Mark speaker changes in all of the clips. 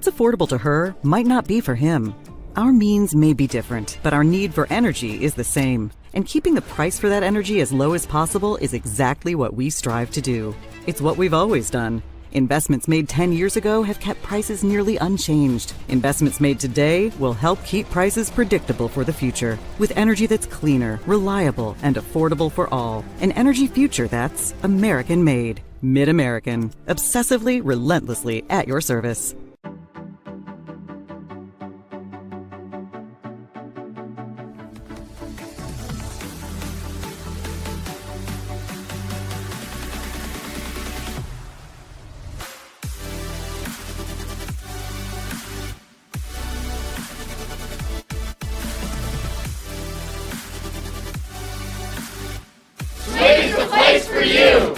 Speaker 1: What's affordable to her might not be for him. Our means may be different, but our need for energy is the same. And keeping the price for that energy as low as possible is exactly what we strive to do. It's what we've always done. Investments made 10 years ago have kept prices nearly unchanged. Investments made today will help keep prices predictable for the future. With energy that's cleaner, reliable, and affordable for all. An energy future that's American-made. Mid-American. Obsessively, relentlessly at your service.
Speaker 2: Swing's the place for you!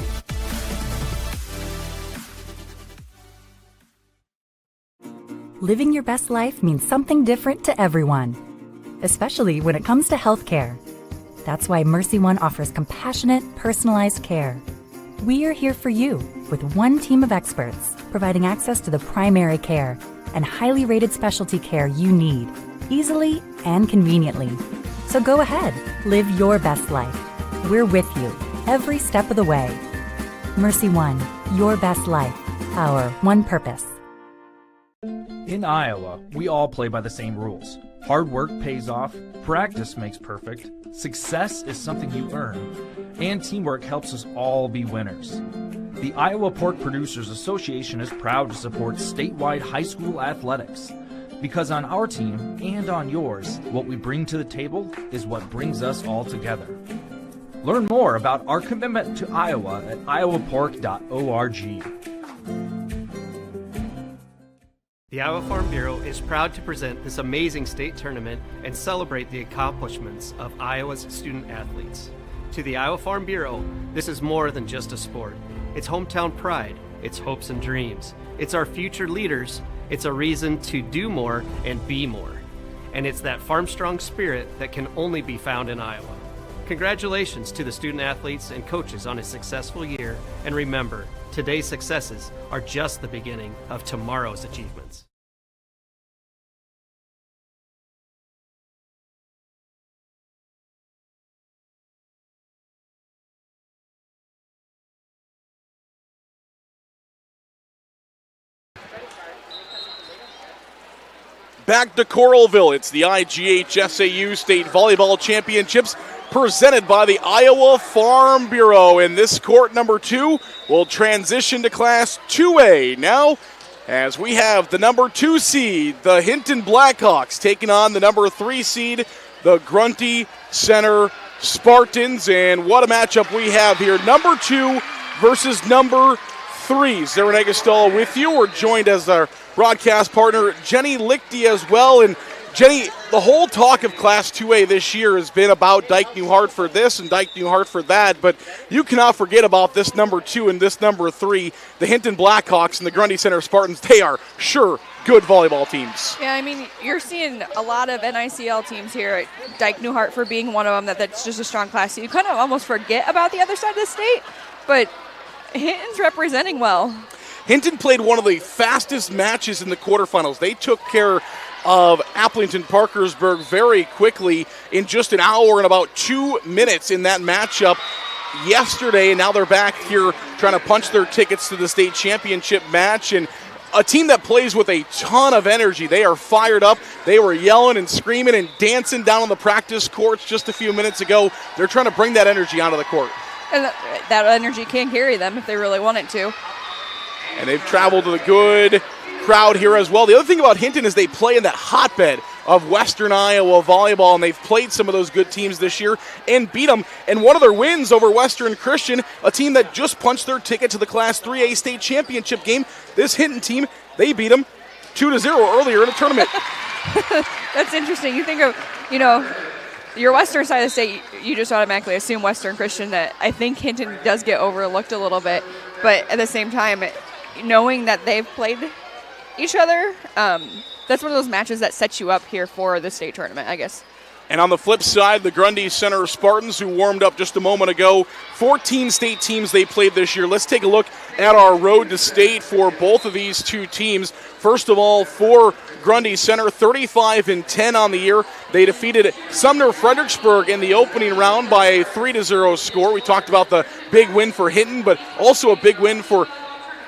Speaker 3: Living your best life means something different to everyone, especially when it comes to healthcare. That's why Mercy One offers compassionate, personalized care. We are here for you with one team of experts providing access to the primary care and highly rated specialty care you need, easily and conveniently. So go ahead, live your best life. We're with you every step of the way. Mercy One, your best life, our one purpose.
Speaker 4: In Iowa, we all play by the same rules. Hard work pays off, practice makes perfect, success is something you earn, and teamwork helps us all be winners. The Iowa Pork Producers Association is proud to support statewide high school athletics. Because on our team and on yours, what we bring to the table is what brings us all together. Learn more about our commitment to Iowa at iowapork.org.
Speaker 5: The Iowa Farm Bureau is proud to present this amazing state tournament and celebrate the accomplishments of Iowa's student athletes. To the Iowa Farm Bureau, this is more than just a sport. It's hometown pride, it's hopes and dreams, it's our future leaders, it's a reason to do more and be more. And it's that farm-strong spirit that can only be found in Iowa. Congratulations to the student athletes and coaches on a successful year, and remember, today's successes are just the beginning of tomorrow's achievements.
Speaker 6: Back to Coralville. It's the IGHSAU State Volleyball Championships presented by the Iowa Farm Bureau. And this court number 2 will transition to Class 2A now, as we have the number 2 seed, the Hinton Blackhawks, taking on the number 3 seed, the Grundy Center Spartans. And what a matchup we have here. Number 2 versus number 3. Zaron Egostol with you. We're joined as our broadcast partner, Jenny Lichty, as well. And Jenny, the whole talk of Class 2A this year has been about Dike New Hartford this and Dike New Hartford that, but you cannot forget about this number 2 and this number 3, the Hinton Blackhawks and the Grundy Center Spartans. They are sure good volleyball teams.
Speaker 7: Yeah, I mean, you're seeing a lot of NICL teams here, Dike New Hartford being one of them, that's just a strong class. So you kind of almost forget about the other side of the state, but Hinton's representing well.
Speaker 6: Hinton played one of the fastest matches in the quarterfinals. They took care of Applington-Parkersburg very quickly in just an hour and about 2 minutes in that matchup yesterday. And now they're back here trying to punch their tickets to the state championship match. And a team that plays with a ton of energy. They are fired up. They were yelling and screaming and dancing down on the practice courts just a few minutes ago. They're trying to bring that energy onto the court.
Speaker 7: And that energy can carry them if they really want it to.
Speaker 6: And they've traveled to the good crowd here as well. The other thing about Hinton is they play in that hotbed of Western Iowa volleyball, and they've played some of those good teams this year and beat them. And one of their wins over Western Christian, a team that just punched their ticket to the Class 3A state championship game, this Hinton team, they beat them 2-0 earlier in the tournament.
Speaker 7: That's interesting. You think of, your Western side of the state, you just automatically assume Western Christian. That I think Hinton does get overlooked a little bit, but at the same time, knowing that they've played each other, that's one of those matches that sets you up here for the state tournament, I guess.
Speaker 6: And on the flip side, the Grundy Center Spartans, who warmed up just a moment ago, 14 state teams they played this year. Let's take a look at our road to state for both of these two teams. First of all, for Grundy Center, 35-10 on the year. They defeated Sumner Fredericksburg in the opening round by a 3-0 score. We talked about the big win for Hinton, but also a big win for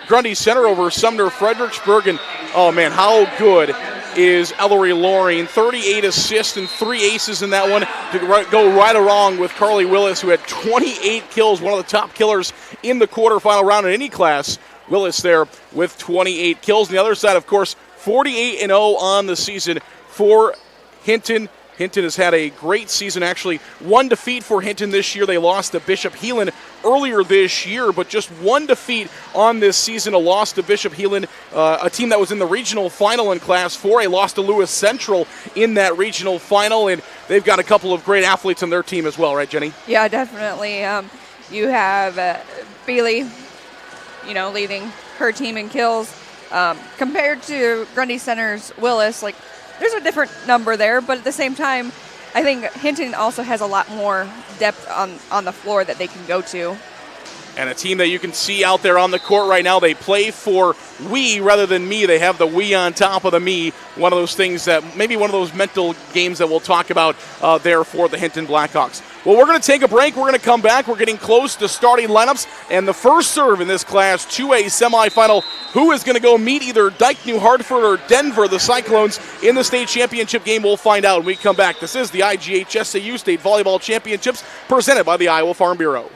Speaker 6: Grundy Center over Sumner Fredericksburg. And, oh man, how good is Ellery Loring? 38 assists and 3 aces in that one to go right along with Carly Willis, who had 28 kills, one of the top killers in the quarterfinal round in any class. Willis there with 28 kills. On the other side, of course, 48-0 on the season for Hinton. Hinton has had a great season, actually. One defeat for Hinton this year. They lost to Bishop Heelan earlier this year, but just one defeat on this season, a loss to Bishop Heelan, a team that was in the regional final in Class 4, a loss to Lewis Central in that regional final, and they've got a couple of great athletes on their team as well, right, Jenny?
Speaker 7: Yeah, definitely. You have Bailey, leading her team in kills. Compared to Grundy Center's Willis, there's a different number there, but at the same time, I think Hinton also has a lot more depth on the floor that they can go to.
Speaker 6: And a team that you can see out there on the court right now, they play for we rather than me. They have the we on top of the me. One of those things that, maybe one of those mental games that we'll talk about there for the Hinton Blackhawks. Well, we're going to take a break. We're going to come back. We're getting close to starting lineups. And the first serve in this Class 2A semifinal, who is going to go meet either Dike, New Hartford, or Denver, the Cyclones, in the state championship game? We'll find out when we come back. This is the IGHSAU State Volleyball Championships presented by the Iowa Farm Bureau.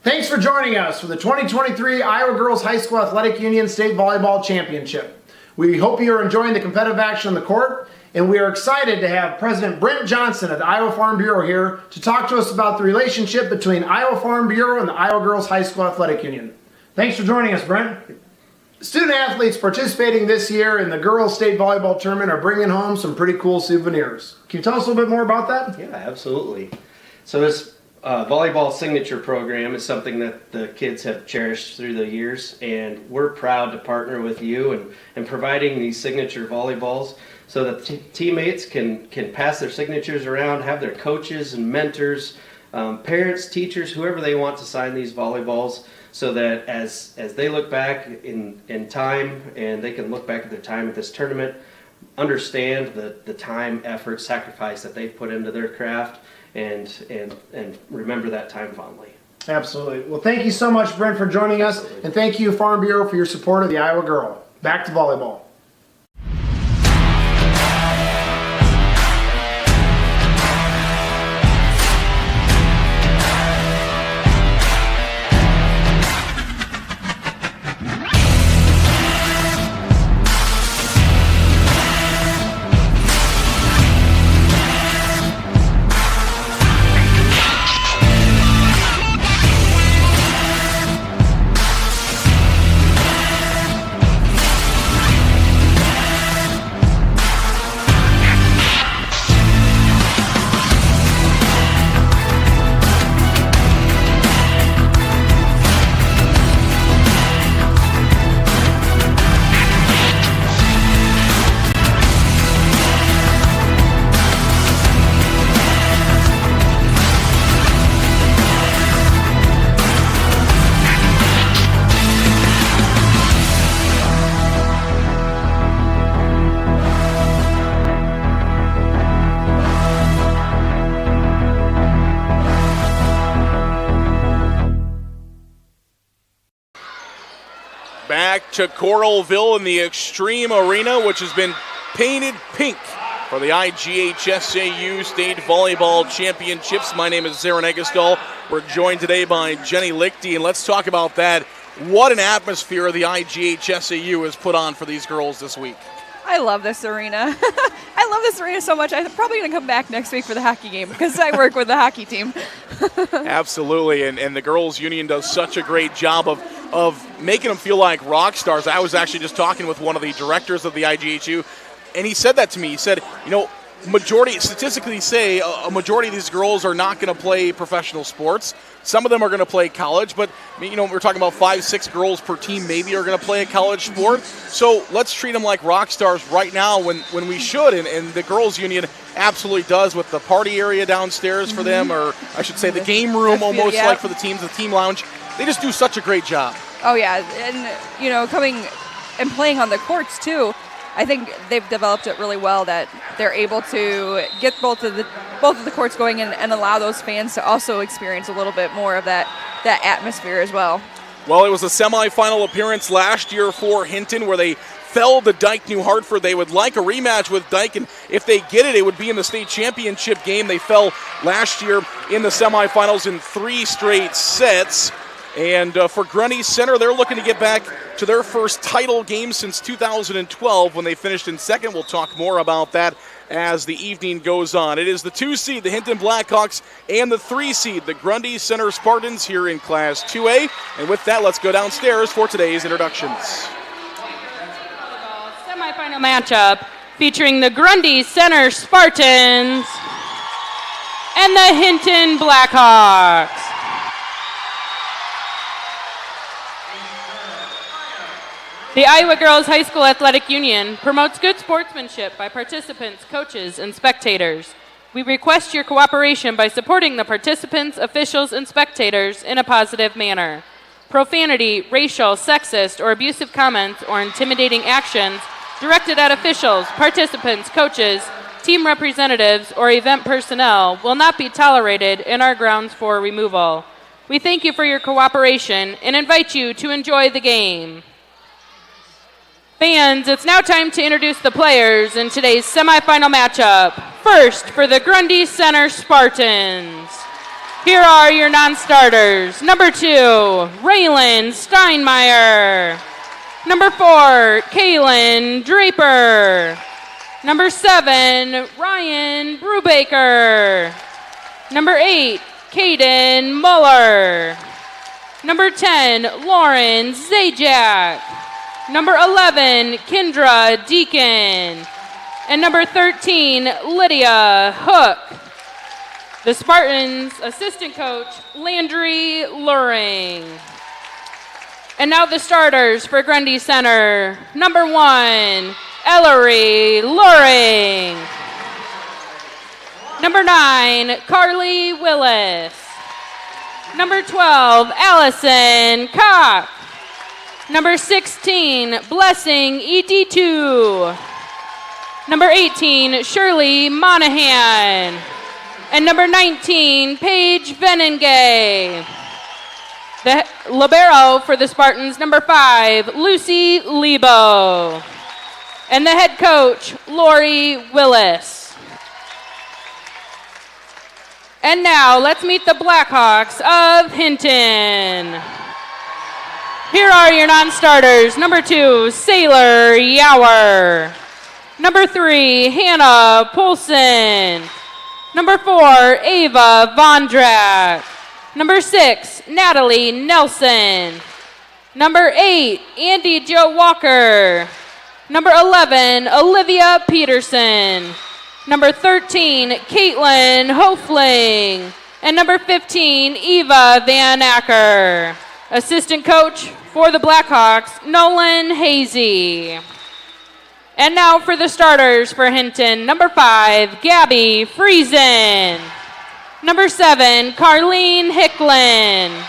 Speaker 2: Thanks for joining us for the 2023 Iowa Girls High School Athletic Union State Volleyball Championship. We hope you are enjoying the competitive action on the court, and we are excited to have President Brent Johnson of the Iowa Farm Bureau here to talk to us about the relationship between Iowa Farm Bureau and the Iowa Girls High School Athletic Union. Thanks for joining us, Brent. Student athletes participating this year in the Girls State Volleyball Tournament are bringing home some pretty cool souvenirs. Can you tell us a little bit more about that?
Speaker 5: Yeah, absolutely. So this volleyball signature program is something that the kids have cherished through the years, and we're proud to partner with you and providing these signature volleyballs so that teammates can pass their signatures around, have their coaches and mentors, parents, teachers, whoever they want to sign these volleyballs, so that as they look back in time, and they can look back at their time at this tournament, understand the time, effort, sacrifice that they've put into their craft, and remember that time fondly.
Speaker 2: Absolutely. Well, thank you so much, Brent, for joining us.
Speaker 5: Absolutely.
Speaker 2: And thank you, Farm Bureau, for your support of the Iowa Girl. Back to volleyball.
Speaker 6: Back to Coralville in the Extreme Arena, which has been painted pink for the IGHSAU State Volleyball Championships. My name is Zarin Egestal. We're joined today by Jenny Lichty, and let's talk about that. What an atmosphere the IGHSAU has put on for these girls this week.
Speaker 7: I love this arena. I love this arena so much. I'm probably going to come back next week for the hockey game because I work with the hockey team.
Speaker 6: Absolutely, and the girls' union does such a great job of making them feel like rock stars. I was actually just talking with one of the directors of the IGHU, and he said that to me. He said, statistically say a majority of these girls are not going to play professional sports. Some of them are going to play college, but we're talking about 5-6 girls per team maybe are going to play a college sport. So let's treat them like rock stars right now when we should, and the girls union absolutely does with the party area downstairs for them, or I should say the game room almost like for the teams, the team lounge. They just do such a great job.
Speaker 7: Oh yeah, and coming and playing on the courts too. I think they've developed it really well that they're able to get both of the courts going and allow those fans to also experience a little bit more of that atmosphere as well.
Speaker 6: Well, it was a semifinal appearance last year for Hinton where they fell to Dyke New Hartford. They would like a rematch with Dyke, and if they get it, it would be in the state championship game. They fell last year in the semifinals in 3 straight sets. And for Grundy Center, they're looking to get back to their first title game since 2012 when they finished in second. We'll talk more about that as the evening goes on. It is the 2 seed, the Hinton Blackhawks, and the 3 seed, the Grundy Center Spartans here in Class 2A. And with that, let's go downstairs for today's introductions.
Speaker 8: Semifinal matchup featuring the Grundy Center Spartans and the Hinton Blackhawks. The Iowa Girls High School Athletic Union promotes good sportsmanship by participants, coaches, and spectators. We request your cooperation by supporting the participants, officials, and spectators in a positive manner. Profanity, racial, sexist, or abusive comments or intimidating actions directed at officials, participants, coaches, team representatives, or event personnel will not be tolerated in our grounds for removal. We thank you for your cooperation and invite you to enjoy the game. Fans, it's now time to introduce the players in today's semifinal matchup. First, for the Grundy Center Spartans. Here are your non-starters. Number 2, Raylan Steinmeier. Number 4, Kaylin Draper. Number 7, Ryan Brubaker. Number 8, Caden Muller. Number 10, Lauren Zajac. Number 11, Kendra Deacon. And number 13, Lydia Hook. The Spartans' assistant coach, Landry Luring. And now the starters for Grundy Center. Number 1, Ellery Luring. Number 9, Carly Willis. Number 12, Allison Cox. Number 16, Blessing ED2. Number 18, Shirley Monahan. And number 19, Paige Venengay. The libero for the Spartans, number 5, Lucy Lebo. And the head coach, Lori Willis. And now let's meet the Blackhawks of Hinton. Here are your non-starters. Number 2, Sailor Yower. Number 3, Hannah Poulsen. Number 4, Ava Vondrak. Number 6, Natalie Nelson. Number 8, Andy Joe Walker. Number 11, Olivia Peterson. Number 13, Caitlin Hofling. And number 15, Eva Van Acker. Assistant coach for the Blackhawks, Nolan Hazy. And now for the starters for Hinton. Number 5, Gabby Friesen. Number 7, Carlene Hicklin.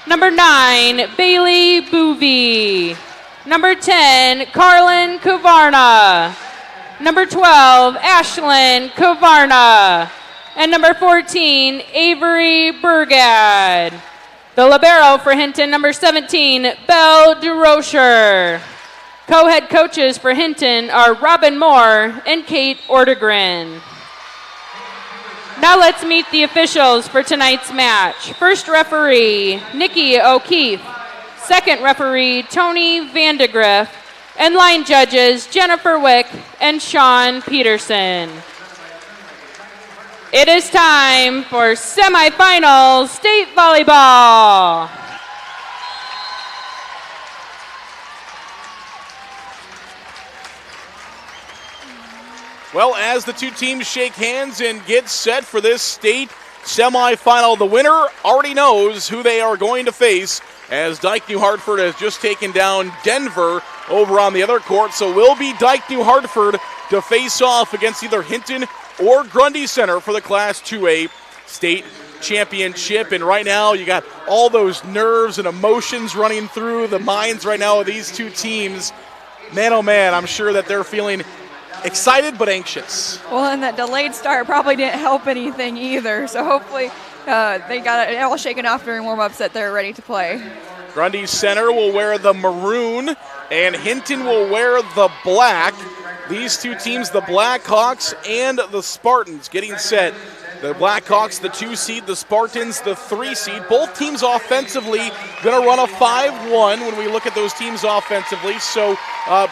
Speaker 8: Number 9, Bailey Boovy. Number 10, Carlin Kavarna. Number 12, Ashlyn Kavarna. And number 14, Avery Burgad. The libero for Hinton, number 17, Belle DeRocher. Co-head coaches for Hinton are Robin Moore and Kate Ortegren. Now let's meet the officials for tonight's match. First referee, Nikki O'Keefe. Second referee, Tony Vandegrift. And line judges, Jennifer Wick and Sean Peterson. It is time for semifinal state volleyball.
Speaker 6: Well, as the two teams shake hands and get set for this state semifinal, the winner already knows who they are going to face, as Dike New Hartford has just taken down Denver over on the other court. So will be Dike New Hartford to face off against either Hinton or Grundy Center for the Class 2A state championship. And right now you got all those nerves and emotions running through the minds right now of these two teams. Man, oh man, I'm sure that they're feeling excited but anxious.
Speaker 7: Well, and that delayed start probably didn't help anything either. So hopefully they got it all shaken off during warm-ups that they're ready to play.
Speaker 6: Grundy Center will wear the maroon, and Hinton will wear the black. These two teams, the Blackhawks and the Spartans, getting set. The Blackhawks, the 2 seed, the Spartans, the 3 seed. Both teams offensively going to run a 5-1 when we look at those teams offensively. So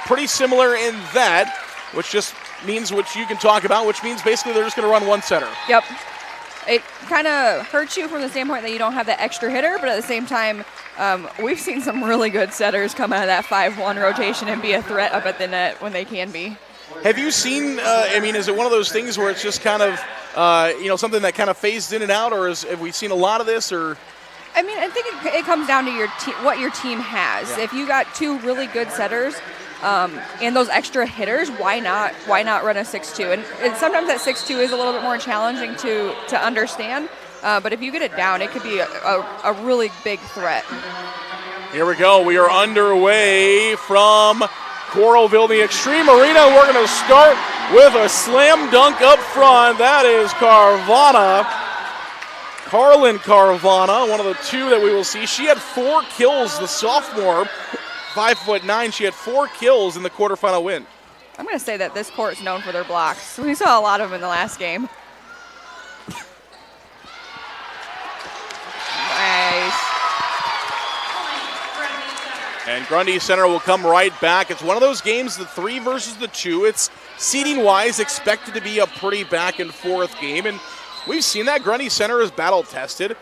Speaker 6: pretty similar in that, which just means what you can talk about, which means basically they're just going to run one setter.
Speaker 7: Yep. It kind of hurts you from the standpoint that you don't have that extra hitter, but at the same time, we've seen some really good setters come out of that 5-1 rotation and be a threat up at the net when they can be.
Speaker 6: Have you seen, is it one of those things where it's just kind of, something that kind of phased in and out, or have we seen a lot of this, or?
Speaker 7: I mean, I think it comes down to what your team has. Yeah. If you got 2 really good setters and those extra hitters, why not run a 6-2? And sometimes that 6-2 is a little bit more challenging to understand, but if you get it down, it could be a really big threat.
Speaker 6: Here we go. We are underway from Coralville, the Extreme Arena. We're going to start with a slam dunk up front. That is Carlin Carvana, one of the 2 that we will see. She had 4 kills, the sophomore, 5'9". She had 4 kills in the quarterfinal win.
Speaker 7: I'm going to say that this court is known for their blocks. We saw a lot of them in the last game. Nice.
Speaker 6: And Grundy Center will come right back. It's one of those games, the 3 versus the 2. It's seeding-wise expected to be a pretty back-and-forth game, and we've seen that. Grundy Center is battle-tested.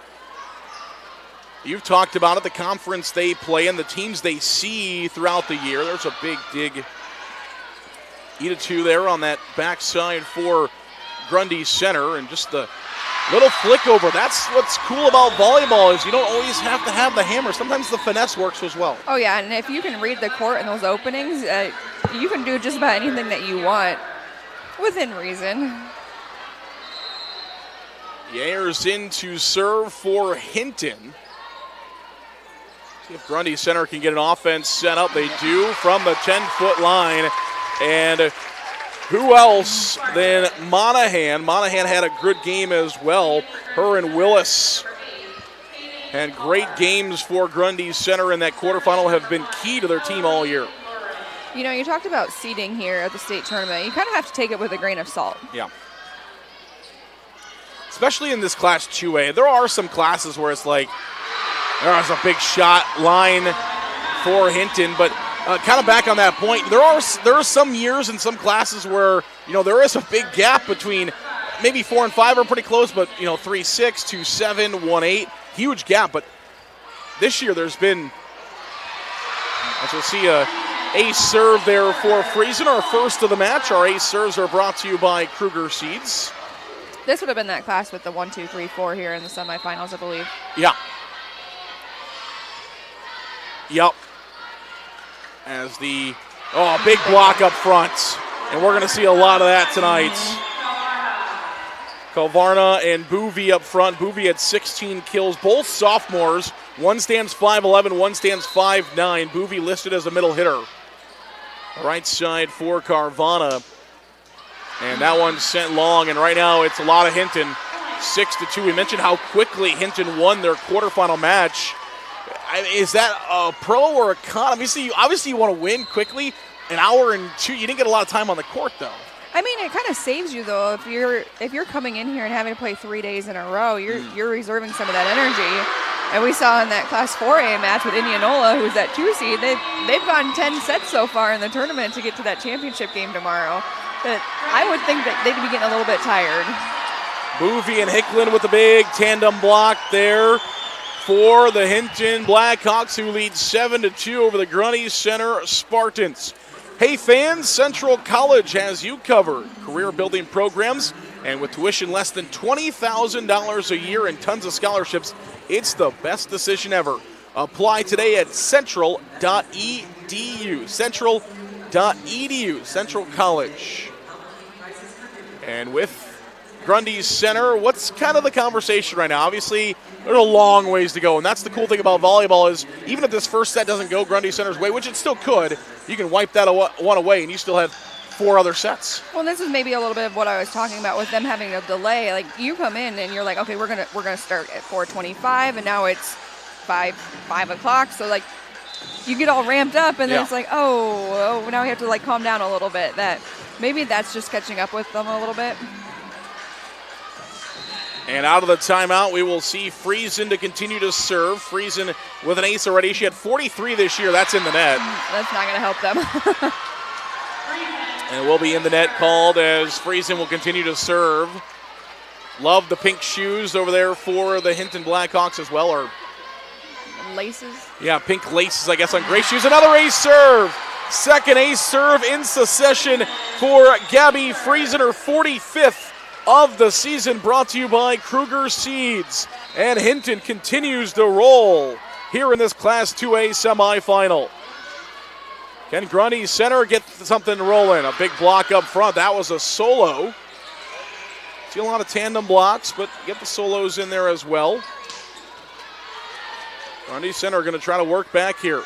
Speaker 6: You've talked about it, the conference they play and the teams they see throughout the year. There's a big dig. E2 there on that backside for Grundy Center, and just the little flick over. That's what's cool about volleyball, is you don't always have to have the hammer. Sometimes the finesse works as well.
Speaker 7: Oh, yeah, and if you can read the court in those openings, you can do just about anything that you want within reason.
Speaker 6: Yayers in to serve for Hinton. See if Grundy Center can get an offense set up. They do from the 10-foot line. And who else than Monahan? Monahan had a good game as well. Her and Willis had great games for Grundy Center in that quarterfinal, have been key to their team all year.
Speaker 7: You know, you talked about seeding here at the state tournament. You kind of have to take it with a grain of salt.
Speaker 6: Yeah. Especially in this Class 2A. There are some classes where it's like, there's a big shot line for Hinton, but kind of back on that point, there are some years in some classes where, there is a big gap between maybe 4 and 5 are pretty close, but, 3-6, 2-7, 1-8, huge gap. But this year there's been, as we'll see, a ace serve there for Friesen, our first of the match. Our ace serves are brought to you by Kruger Seeds.
Speaker 7: This would have been that class with the 1, 2, 3, 4 here in the semifinals, I believe.
Speaker 6: Yeah. Yep. As the, big block up front. And we're going to see a lot of that tonight. Kalvarna and Boovie up front. Boovie had 16 kills, both sophomores. One stands 5'11", one stands 5'9". Boovie listed as a middle hitter. Right side for Carvana. And that one sent long, and right now it's a lot of Hinton. 6-2. We mentioned how quickly Hinton won their quarterfinal match. Is that a pro or a con? Obviously you want to win quickly. An hour and 2. You didn't get a lot of time on the court, though.
Speaker 7: I mean, it kind of saves you, though. If you're coming in here and having to play 3 days in a row, you're reserving some of that energy. And we saw in that Class 4A match with Indianola, who's that 2 seed, they've gone 10 sets so far in the tournament to get to that championship game tomorrow. But I would think that they'd be getting a little bit tired.
Speaker 6: Boovie and Hicklin with the big tandem block there for the Hinton Blackhawks, who lead 7-2 over the Grundy Center Spartans. Hey fans, Central College has you covered. Career building programs, and with tuition less than $20,000 a year and tons of scholarships, it's the best decision ever. Apply today at central.edu. Central.edu, Central College. And with Grundy Center, what's kind of the conversation right now? Obviously, there's a long ways to go, and that's the cool thing about volleyball is even if this first set doesn't go Grundy Center's way, which it still could, you can wipe that one away, and you still have 4 other sets.
Speaker 7: Well, this is maybe a little bit of what I was talking about with them having a delay. Like, you come in and you're like, okay, we're gonna start at 4:25, and now it's 5 o'clock. So like, you get all ramped up, and then it's like, oh, now we have to like calm down a little bit. That maybe that's just catching up with them a little bit.
Speaker 6: And out of the timeout, we will see Friesen to continue to serve. Friesen with an ace already. She had 43 this year. That's in the net.
Speaker 7: That's not going to help them.
Speaker 6: And it will be in the net called as Friesen will continue to serve. Love the pink shoes over there for the Hinton Blackhawks as well. Or
Speaker 7: laces?
Speaker 6: Yeah, pink laces, I guess, on gray shoes. Another ace serve. Second ace serve in succession for Gabby Friesen, her 45th of the season, brought to you by Kruger Seeds. And Hinton continues to roll here in this Class 2A semifinal. Can Grundy Center get something rolling? A big block up front. That was a solo. See a lot of tandem blocks, but get the solos in there as well. Grundy Center going to try to work back here.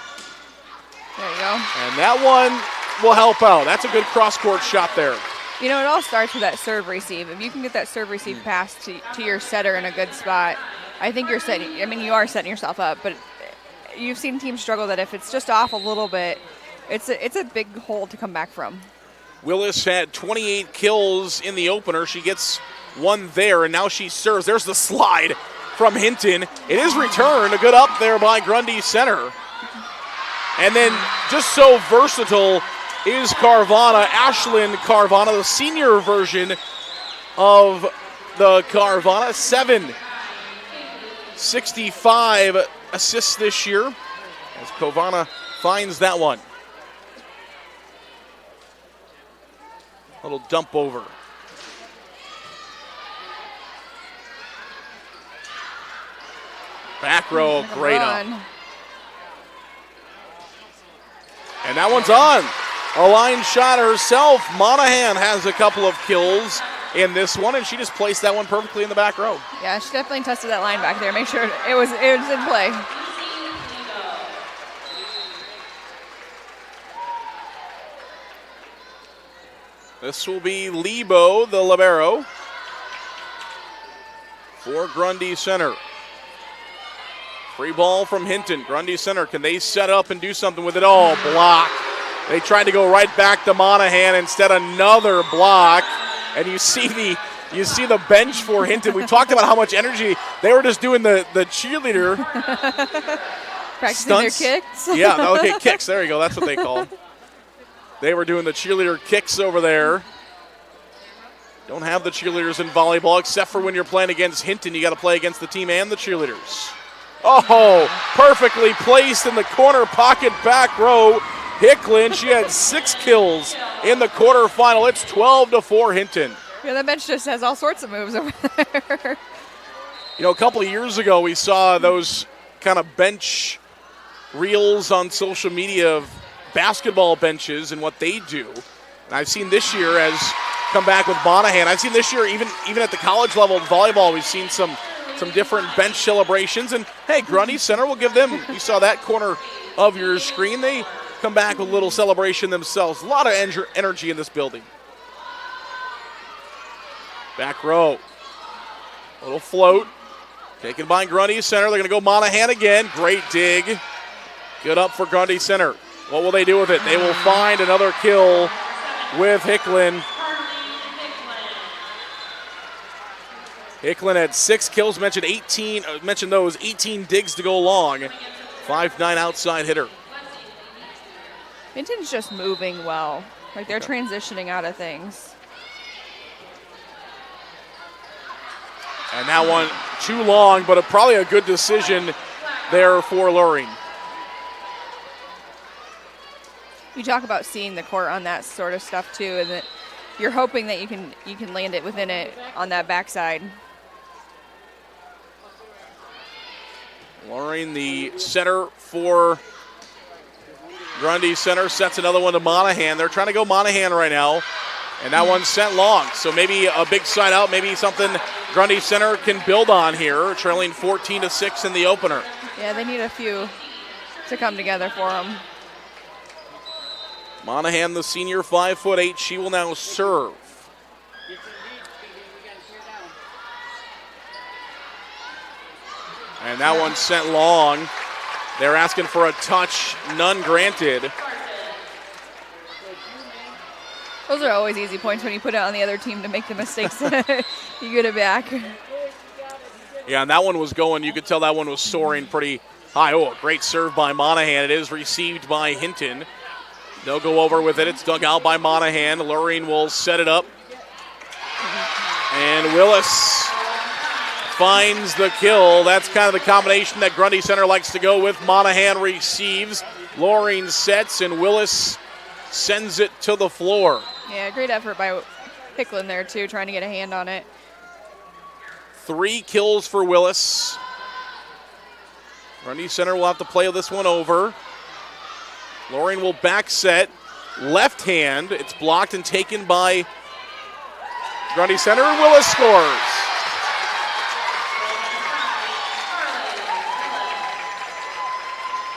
Speaker 7: There you go.
Speaker 6: And that one will help out. That's a good cross-court shot there.
Speaker 7: You know, it all starts with that serve receive. If you can get that serve receive pass to your setter in a good spot, I think you are setting yourself up. But you've seen teams struggle that if it's just off a little bit, it's a big hole to come back from.
Speaker 6: Willis had 28 kills in the opener. She gets one there, and now she serves. There's the slide from Hinton. It is returned. A good up there by Grundy Center. And then just so versatile is Carvana, Ashlyn Carvana, the senior version of the Carvana. 765 assists this year as Carvana finds that one. Little dump over. Back row, great up. And that one's on. A line shot herself. Monahan has a couple of kills in this one, and she just placed that one perfectly in the back row.
Speaker 7: Yeah, she definitely tested that line back there. Make sure it was in play.
Speaker 6: This will be Lebo, the libero, for Grundy Center. Free ball from Hinton. Grundy Center, can they set up and do something with it? Oh, block. They tried to go right back to Monahan, instead another block. And you see the bench for Hinton. We talked about how much energy they were just doing the cheerleader
Speaker 7: practicing
Speaker 6: stunts.
Speaker 7: Their kicks.
Speaker 6: Yeah, okay, kicks. There you go. That's what they call them. They were doing the cheerleader kicks over there. Don't have the cheerleaders in volleyball, except for when you're playing against Hinton. You got to play against the team and the cheerleaders. Oh, perfectly placed in the corner pocket back row. Hicklin, she had 6 kills in the quarterfinal. It's 12-4 Hinton.
Speaker 7: Yeah, that bench just has all sorts of moves over there.
Speaker 6: You know, a couple of years ago, we saw those kind of bench reels on social media of basketball benches and what they do. And I've seen this year as come back with Monahan. I've seen this year, even at the college level in volleyball, we've seen some different bench celebrations. And, hey, Grundy Center will give them, you saw that corner of your screen. They come back with a little celebration themselves. A lot of energy in this building. Back row. A little float. Taken by Grundy Center. They're going to go Monahan again. Great dig. Good up for Grundy Center. What will they do with it? They will find another kill with Hicklin. Hicklin had 6 kills, mentioned those 18 digs to go long. 5'9" outside hitter.
Speaker 7: Hinton's just moving well. Like they're transitioning out of things.
Speaker 6: And that one too long, but probably a good decision there for Luring.
Speaker 7: You talk about seeing the court on that sort of stuff too, and that you're hoping that you can land it within it on that backside.
Speaker 6: Loring, the center for Grundy Center, sets another one to Monahan. They're trying to go Monahan right now, and that one's sent long. So maybe a big side out, maybe something Grundy Center can build on here, trailing 14-6 in the opener.
Speaker 7: Yeah, they need a few to come together for them.
Speaker 6: Monahan, the senior, 5'8", she will now serve. And that one sent long. They're asking for a touch, none granted.
Speaker 7: Those are always easy points when you put it on the other team to make the mistakes. You get it back.
Speaker 6: Yeah, and that one was going, you could tell that one was soaring pretty high. Oh, a great serve by Monahan. It is received by Hinton. They'll go over with it. It's dug out by Monahan. Luring will set it up. And Willis finds the kill. That's kind of the combination that Grundy Center likes to go with. Monahan receives, Luring sets, and Willis sends it to the floor.
Speaker 7: Yeah, great effort by Hicklin there too, trying to get a hand on it.
Speaker 6: 3 kills for Willis. Grundy Center will have to play this one over. Luring will back set, left hand. It's blocked and taken by Grundy Center. Willis scores.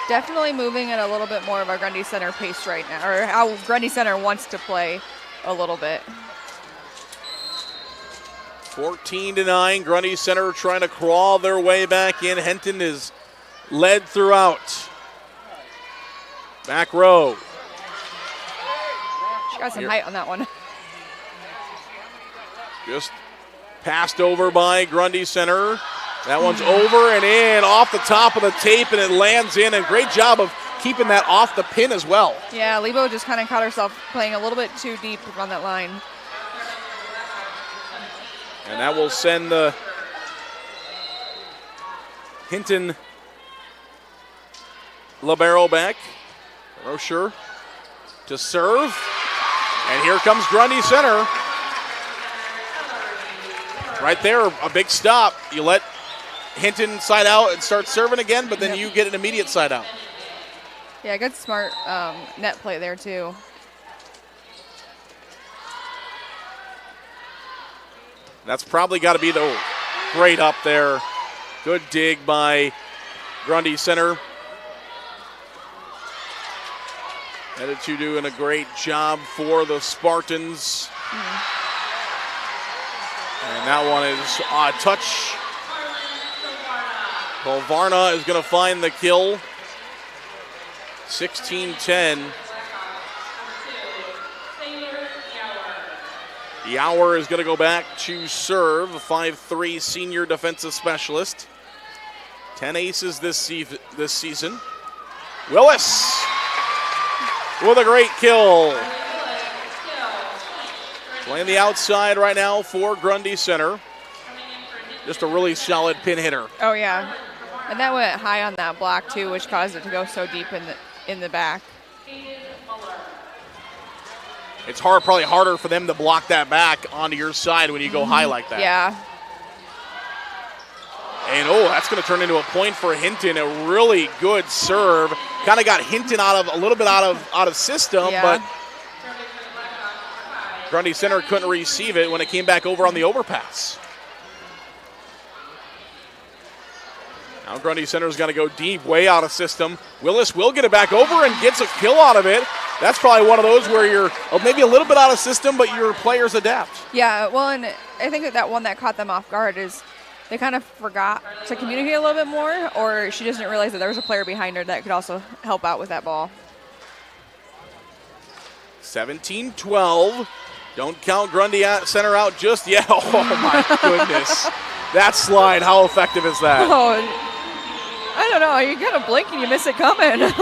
Speaker 7: Definitely moving at a little bit more of a Grundy Center pace right now, or how Grundy Center wants to play a little bit.
Speaker 6: 14-9, Grundy Center trying to crawl their way back in. Hinton is led throughout. Back row.
Speaker 7: She got some height on that one.
Speaker 6: Just passed over by Grundy Center. That one's over and in, off the top of the tape, and it lands in. And great job of keeping that off the pin as well.
Speaker 7: Yeah, Lebo just kind of caught herself playing a little bit too deep on that line.
Speaker 6: And that will send the Hinton libero back. Rocher to serve. And here comes Grundy Center. Right there, a big stop. You let Hinton side out and start serving again, but then you get an immediate side out.
Speaker 7: Yeah, good smart net play there too.
Speaker 6: That's probably got to be the great up there. Good dig by Grundy Center. Headed to doing a great job for the Spartans. And that one is a touch. Kolvarna is going to find the kill. 16-10. Yower is going to go back to serve, a 5'3" senior defensive specialist. 10 aces this season. Willis with a great kill. Playing the outside right now for Grundy Center. Just a really solid pin hitter.
Speaker 7: Oh, yeah. And that went high on that block, too, which caused it to go so deep in the back.
Speaker 6: It's probably harder for them to block that back onto your side when you go high like that.
Speaker 7: Yeah.
Speaker 6: And, that's going to turn into a point for Hinton. A really good serve. Kind of got Hinton a little bit out of system, but Grundy Center couldn't receive it when it came back over on the overpass. Now Grundy Center's got to go deep, way out of system. Willis will get it back over and gets a kill out of it. That's probably one of those where you're maybe a little bit out of system, but your players adapt.
Speaker 7: Yeah, well, and I think that one that caught them off guard is they kind of forgot to communicate a little bit more, or she just didn't realize that there was a player behind her that could also help out with that ball.
Speaker 6: 17-12. Don't count Grundy Center out just yet. Oh, my goodness. That slide, how effective is that?
Speaker 7: Oh, I don't know. You kind of blink and you miss it coming.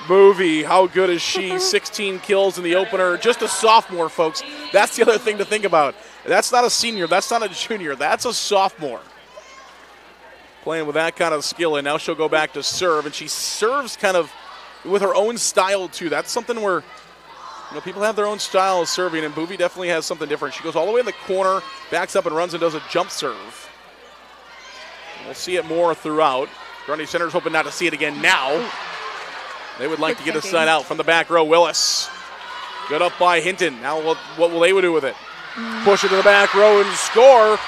Speaker 6: Movie, how good is she? 16 kills in the opener. Just a sophomore, folks. That's the other thing to think about. That's not a senior. That's not a junior. That's a sophomore. Playing with that kind of skill, and now she'll go back to serve, and she serves kind of with her own style too. That's something where people have their own style of serving, and Boovie definitely has something different. She goes all the way in the corner, backs up and runs and does a jump serve. We'll see it more throughout. Grundy Center's hoping not to see it again now. They would like to get a side out from the back row. Willis. Good up by Hinton. Now what will they do with it? Push it to the back row and score.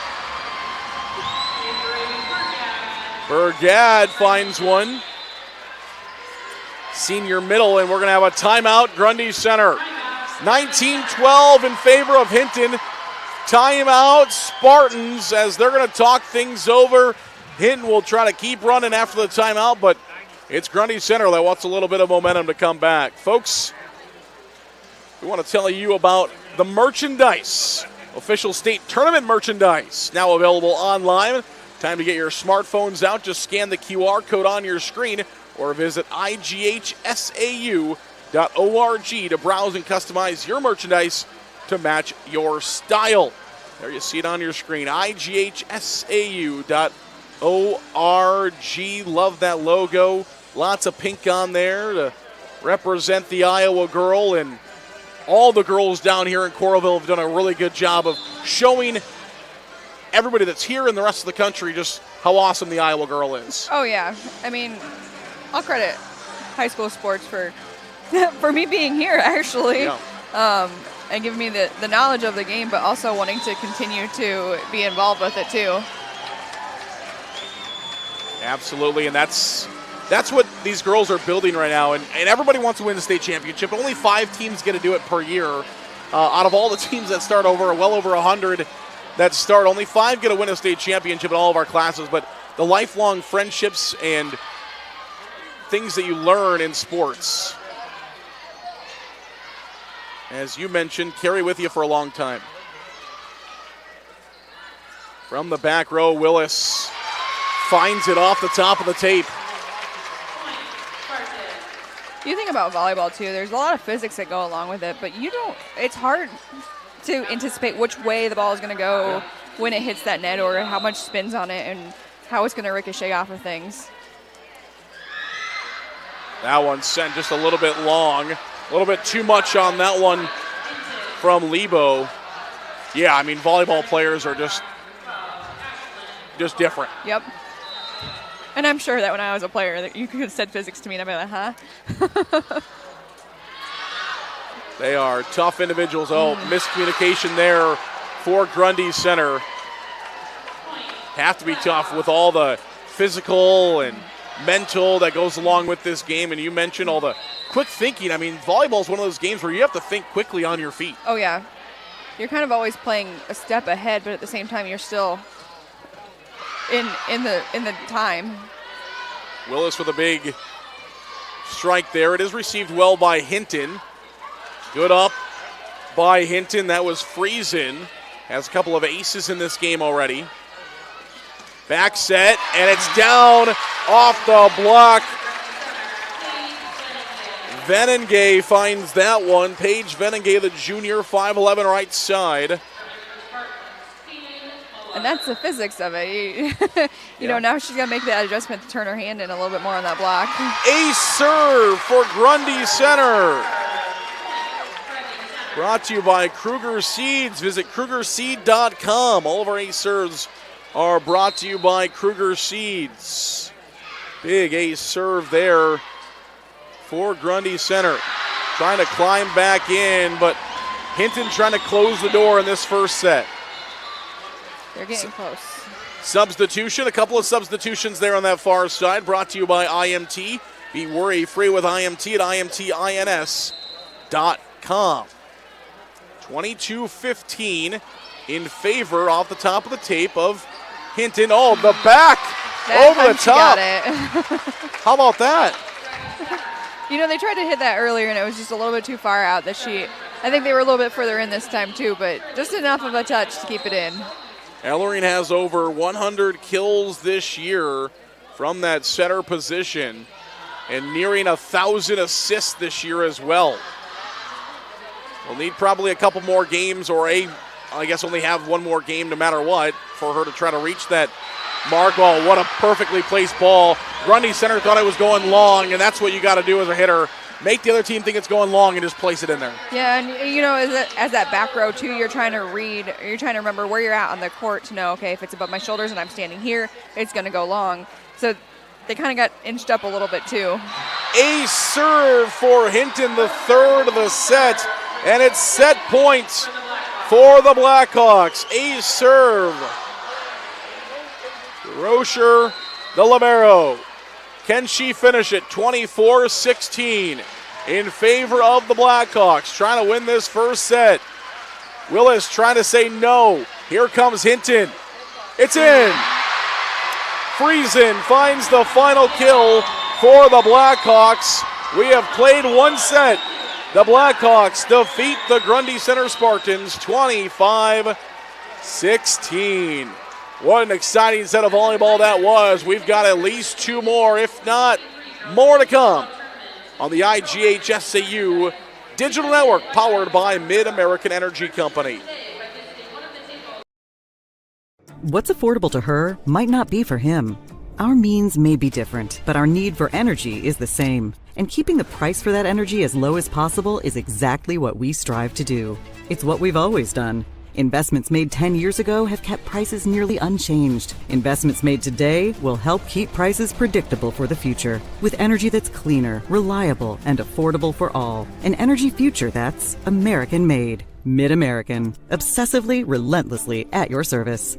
Speaker 6: Bergad finds one. Senior middle, and we're going to have a timeout, Grundy Center. 19-12 in favor of Hinton. Timeout, Spartans, as they're going to talk things over. Hinton will try to keep running after the timeout, but it's Grundy Center that wants a little bit of momentum to come back. Folks, we want to tell you about the merchandise. Official state tournament merchandise, now available online. Time to get your smartphones out. Just scan the QR code on your screen or visit IGHSAU.org to browse and customize your merchandise to match your style. There you see it on your screen, IGHSAU.org. Love that logo. Lots of pink on there to represent the Iowa girl, and all the girls down here in Coralville have done a really good job of showing everybody that's here in the rest of the country just how awesome the Iowa girl is.
Speaker 7: Oh, yeah. I mean, I'll credit high school sports for me being here, actually, and giving me the knowledge of the game, but also wanting to continue to be involved with it, too.
Speaker 6: Absolutely, and that's what these girls are building right now, and everybody wants to win the state championship. Only 5 teams get to do it per year. Out of all the teams that start well over 100 that start, only 5 get to win a state championship in all of our classes, but the lifelong friendships and things that you learn in sports, as you mentioned, carry with you for a long time. From the back row, Willis finds it off the top of the tape.
Speaker 7: You think about volleyball, too. There's a lot of physics that go along with it, but it's hard to anticipate which way the ball is going to go when it hits that net, or how much spins on it and how it's going to ricochet off of things.
Speaker 6: That one sent just a little bit long. A little bit too much on that one from Lebo. Yeah, I mean, volleyball players are just different.
Speaker 7: Yep. And I'm sure that when I was a player that you could have said physics to me and I'd be like, huh?
Speaker 6: They are tough individuals. Oh, miscommunication there for Grundy Center. Have to be tough with all the physical and mental that goes along with this game. And you mentioned all the quick thinking. I mean, volleyball is one of those games where you have to think quickly on your feet.
Speaker 7: Oh, yeah. You're kind of always playing a step ahead, but at the same time, you're still in the time.
Speaker 6: Willis with a big strike there. It is received well by Hinton. Good up by Hinton. That was Friesen. Has a couple of aces in this game already. Back set, and it's down off the block. Venengay finds that one. Paige Venengay, the junior, 5'11", right side.
Speaker 7: And that's the physics of it. You know, now she's got to make that adjustment to turn her hand in a little bit more on that block.
Speaker 6: Ace serve for Grundy Center. Brought to you by Kruger Seeds. Visit KrugerSeed.com. All of our ace serves are brought to you by Kruger Seeds. Big ace serve there for Grundy Center. Trying to climb back in, but Hinton trying to close the door in this first set.
Speaker 7: They're getting close.
Speaker 6: Substitution, a couple of substitutions there on that far side. Brought to you by IMT. Be worry-free with IMT at IMTINS.com. 22-15 in favor off the top of the tape of Hinton. Oh, the back over the top.
Speaker 7: Got it.
Speaker 6: How about that?
Speaker 7: You know, they tried to hit that earlier, and it was just a little bit too far out. I think they were a little bit further in this time, too, but just enough of a touch to keep it in.
Speaker 6: Ellering has over 100 kills this year from that center position and nearing 1,000 assists this year as well. We'll need probably a couple more games, or I guess only have one more game no matter what, for her to try to reach that mark. Oh, what a perfectly placed ball. Grundy center thought it was going long, and that's what you got to do as a hitter. Make the other team think it's going long and just place it in there.
Speaker 7: Yeah, and you know, as that back row too, you're trying to read, you're trying to remember where you're at on the court to know, okay, if it's above my shoulders and I'm standing here, it's going to go long. So they kind of got inched up a little bit too.
Speaker 6: Ace serve for Hinton, the third of the set, and it's set points for the Blackhawks. Ace serve. Rocher, the libero. Can she finish it? 24-16 in favor of the Blackhawks, trying to win this first set. Willis trying to say no. Here comes Hinton. It's in. Friesen finds the final kill for the Blackhawks. We have played one set. The Blackhawks defeat the Grundy Center Spartans 25-16. What an exciting set of volleyball that was. We've got at least two more, if not more to come on the IGHSAU Digital Network powered by Mid-American Energy Company.
Speaker 1: What's affordable to her might not be for him. Our means may be different, but our need for energy is the same. And keeping the price for that energy as low as possible is exactly what we strive to do. It's what we've always done. Investments made 10 years ago have kept prices nearly unchanged. Investments made today will help keep prices predictable for the future. With energy that's cleaner, reliable, and affordable for all. An energy future that's American-made. Mid-American. Obsessively, relentlessly at your service.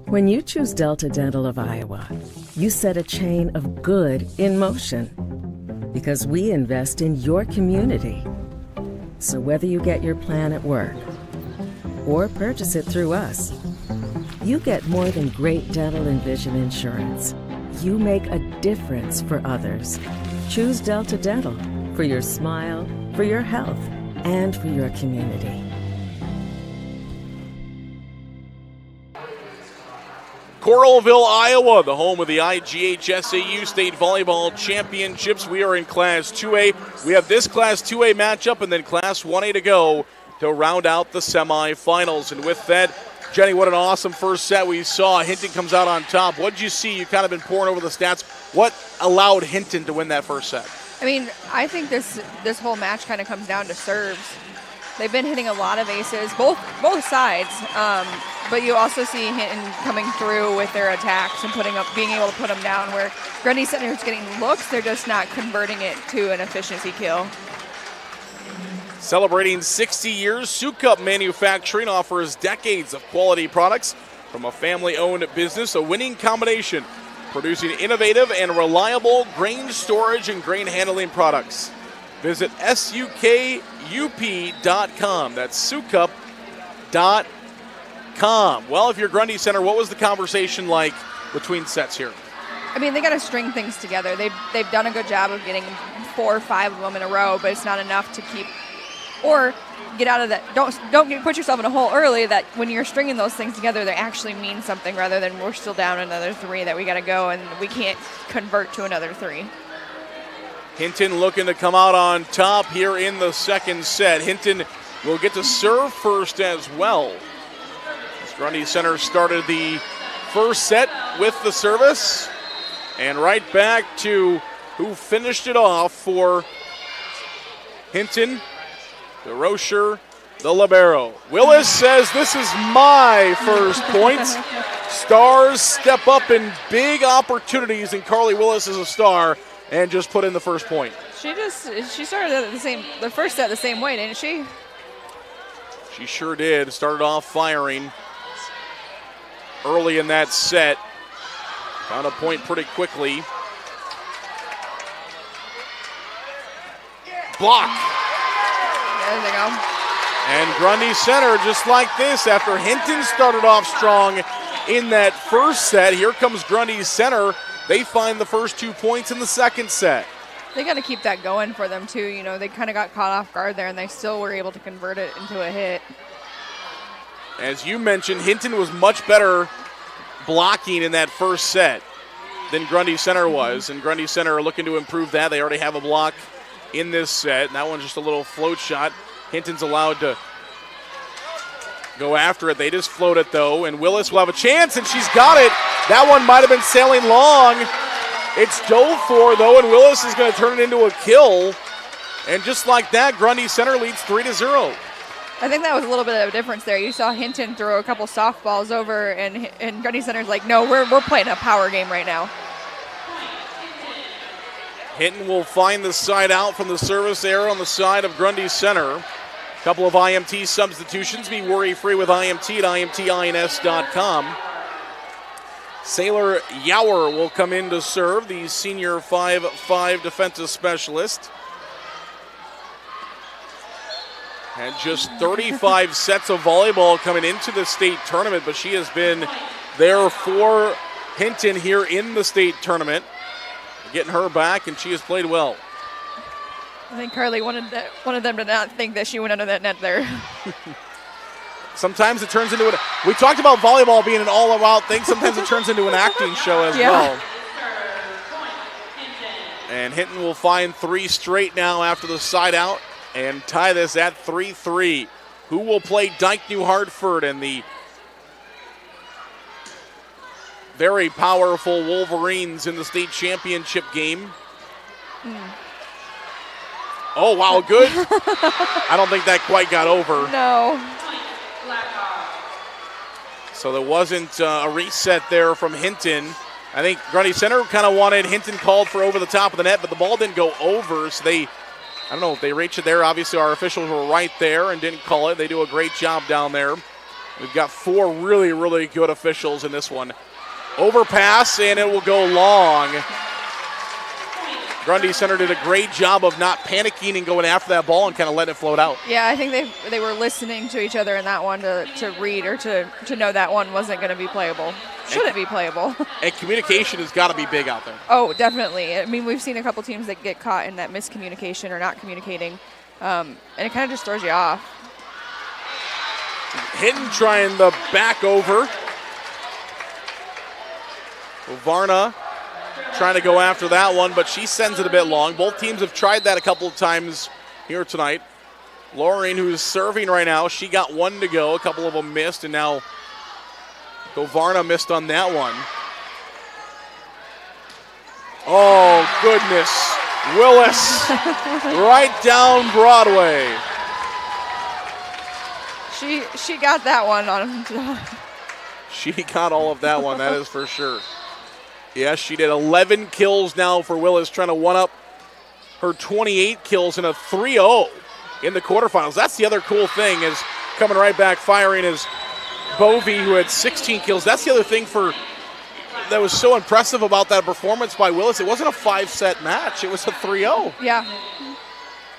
Speaker 9: When you choose Delta Dental of Iowa, you set a chain of good in motion because we invest in your community. So whether you get your plan at work or purchase it through us, you get more than great dental and vision insurance. You make a difference for others. Choose Delta Dental for your smile, for your health, and for your community.
Speaker 6: Coralville, Iowa, the home of the IGHSAU State Volleyball Championships. We are in Class 2A. We have this Class 2A matchup and then Class 1A to go to round out the semifinals. And with that, Jenny, what an awesome first set we saw. Hinton comes out on top. What did you see? You've kind of been pouring over the stats. What allowed Hinton to win that first set?
Speaker 7: I mean, I think this whole match kind of comes down to serves. They've been hitting a lot of aces, both sides, but you also see Hinton coming through with their attacks and being able to put them down. Where Grundy Center is getting looks, they're just not converting it to an efficiency kill.
Speaker 6: Celebrating 60 years, Sioux Cup Manufacturing offers decades of quality products from a family-owned business, a winning combination, producing innovative and reliable grain storage and grain handling products. Visit SUKUP.com. That's SUCUP.com. Well, if you're Grundy Center, what was the conversation like between sets here?
Speaker 7: I mean, they got to string things together. They've done a good job of getting 4 or 5 of them in a row, but it's not enough to keep or get out of that. Don't put yourself in a hole early that when you're stringing those things together, they actually mean something rather than we're still down another 3 that we got to go and we can't convert to another 3.
Speaker 6: Hinton looking to come out on top here in the second set. Hinton will get to serve first as well. As Grundy Center started the first set with the service. And right back to who finished it off for Hinton, the Rocher, the libero. Willis says, this is my first point. Stars step up in big opportunities, and Carly Willis is a star and just put in the first point.
Speaker 7: She started the first set the same way, didn't she?
Speaker 6: She sure did. Started off firing early in that set. Found a point pretty quickly. Block.
Speaker 7: There they go.
Speaker 6: And Grundy Center, just like this, after Hinton started off strong, in that first set. Here comes Grundy's center. They find the first 2 points in the second set.
Speaker 7: They got to keep that going for them, too. You know, they kind of got caught off guard there, and they still were able to convert it into a hit.
Speaker 6: As you mentioned, Hinton was much better blocking in that first set than Grundy Center was, and Grundy Center are looking to improve that. They already have a block in this set, and that one's just a little float shot. Hinton's allowed to go after it. They just float it, though, and Willis will have a chance, and she's got it. That one might have been sailing long. It's dove for, though, and Willis is going to turn it into a kill. And just like that, Grundy Center leads 3-0.
Speaker 7: I think that was a little bit of a difference there. You saw Hinton throw a couple softballs over, and Grundy Center's like, no, we're playing a power game right now.
Speaker 6: Hinton will find the side out from the service error on the side of Grundy Center. A couple of IMT substitutions. Be worry-free with IMT at IMTINS.com. Sailor Yower will come in to serve, the senior 5'5" defensive specialist. And just 35 sets of volleyball coming into the state tournament, but she has been there for Hinton here in the state tournament. Getting her back, and she has played well.
Speaker 7: I think Carly wanted them to not think that she went under that net there.
Speaker 6: Sometimes it turns into we talked about volleyball being an all-out thing. Sometimes it turns into an acting show as well. And Hinton will find 3 straight now after the side out and tie this at 3-3. Who will play Dike New Hartford and the very powerful Wolverines in the state championship game? Oh, wow, good. I don't think that quite got over.
Speaker 7: No.
Speaker 6: So there wasn't a reset there from Hinton. I think Grundy Center kind of wanted Hinton called for over the top of the net, but the ball didn't go over, so I don't know if they reached it there. Obviously, our officials were right there and didn't call it. They do a great job down there. We've got 4 really, really good officials in this one. Overpass, and it will go long. Grundy Center did a great job of not panicking and going after that ball and kind of letting it float out.
Speaker 7: Yeah, I think they were listening to each other in that one to read or to know that one wasn't going to be playable. Shouldn't be playable.
Speaker 6: And communication has got to be big out there.
Speaker 7: Oh, definitely. I mean, we've seen a couple teams that get caught in that miscommunication or not communicating, and it kind of just throws you off.
Speaker 6: Hinton trying the back over. Varna trying to go after that one, but she sends it a bit long. Both teams have tried that a couple of times here tonight. Lauren, who's serving right now, she got 1 to go. A couple of them missed, and now Varna missed on that one. Oh, goodness. Willis right down Broadway.
Speaker 7: She got that one on.
Speaker 6: She got all of that one, that is for sure. Yes, she did 11 kills now for Willis, trying to one-up her 28 kills in a 3-0 in the quarterfinals. That's the other cool thing, is coming right back firing is Bovey, who had 16 kills. That's the other thing that was so impressive about that performance by Willis. It wasn't a 5-set match. It was a 3-0.
Speaker 7: Yeah.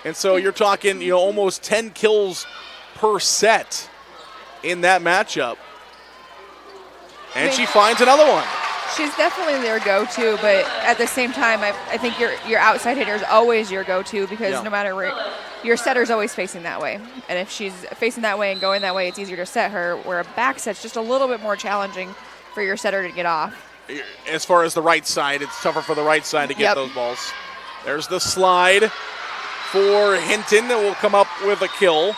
Speaker 6: And so you're talking, almost 10 kills per set in that matchup. And she finds another one.
Speaker 7: She's definitely their go-to, but at the same time, I think your outside hitter is always your go-to because no matter where, your setter's always facing that way. And if she's facing that way and going that way, it's easier to set her, where a back set's just a little bit more challenging for your setter to get off.
Speaker 6: As far as the right side, it's tougher for the right side to get those balls. There's the slide for Hinton that will come up with a kill.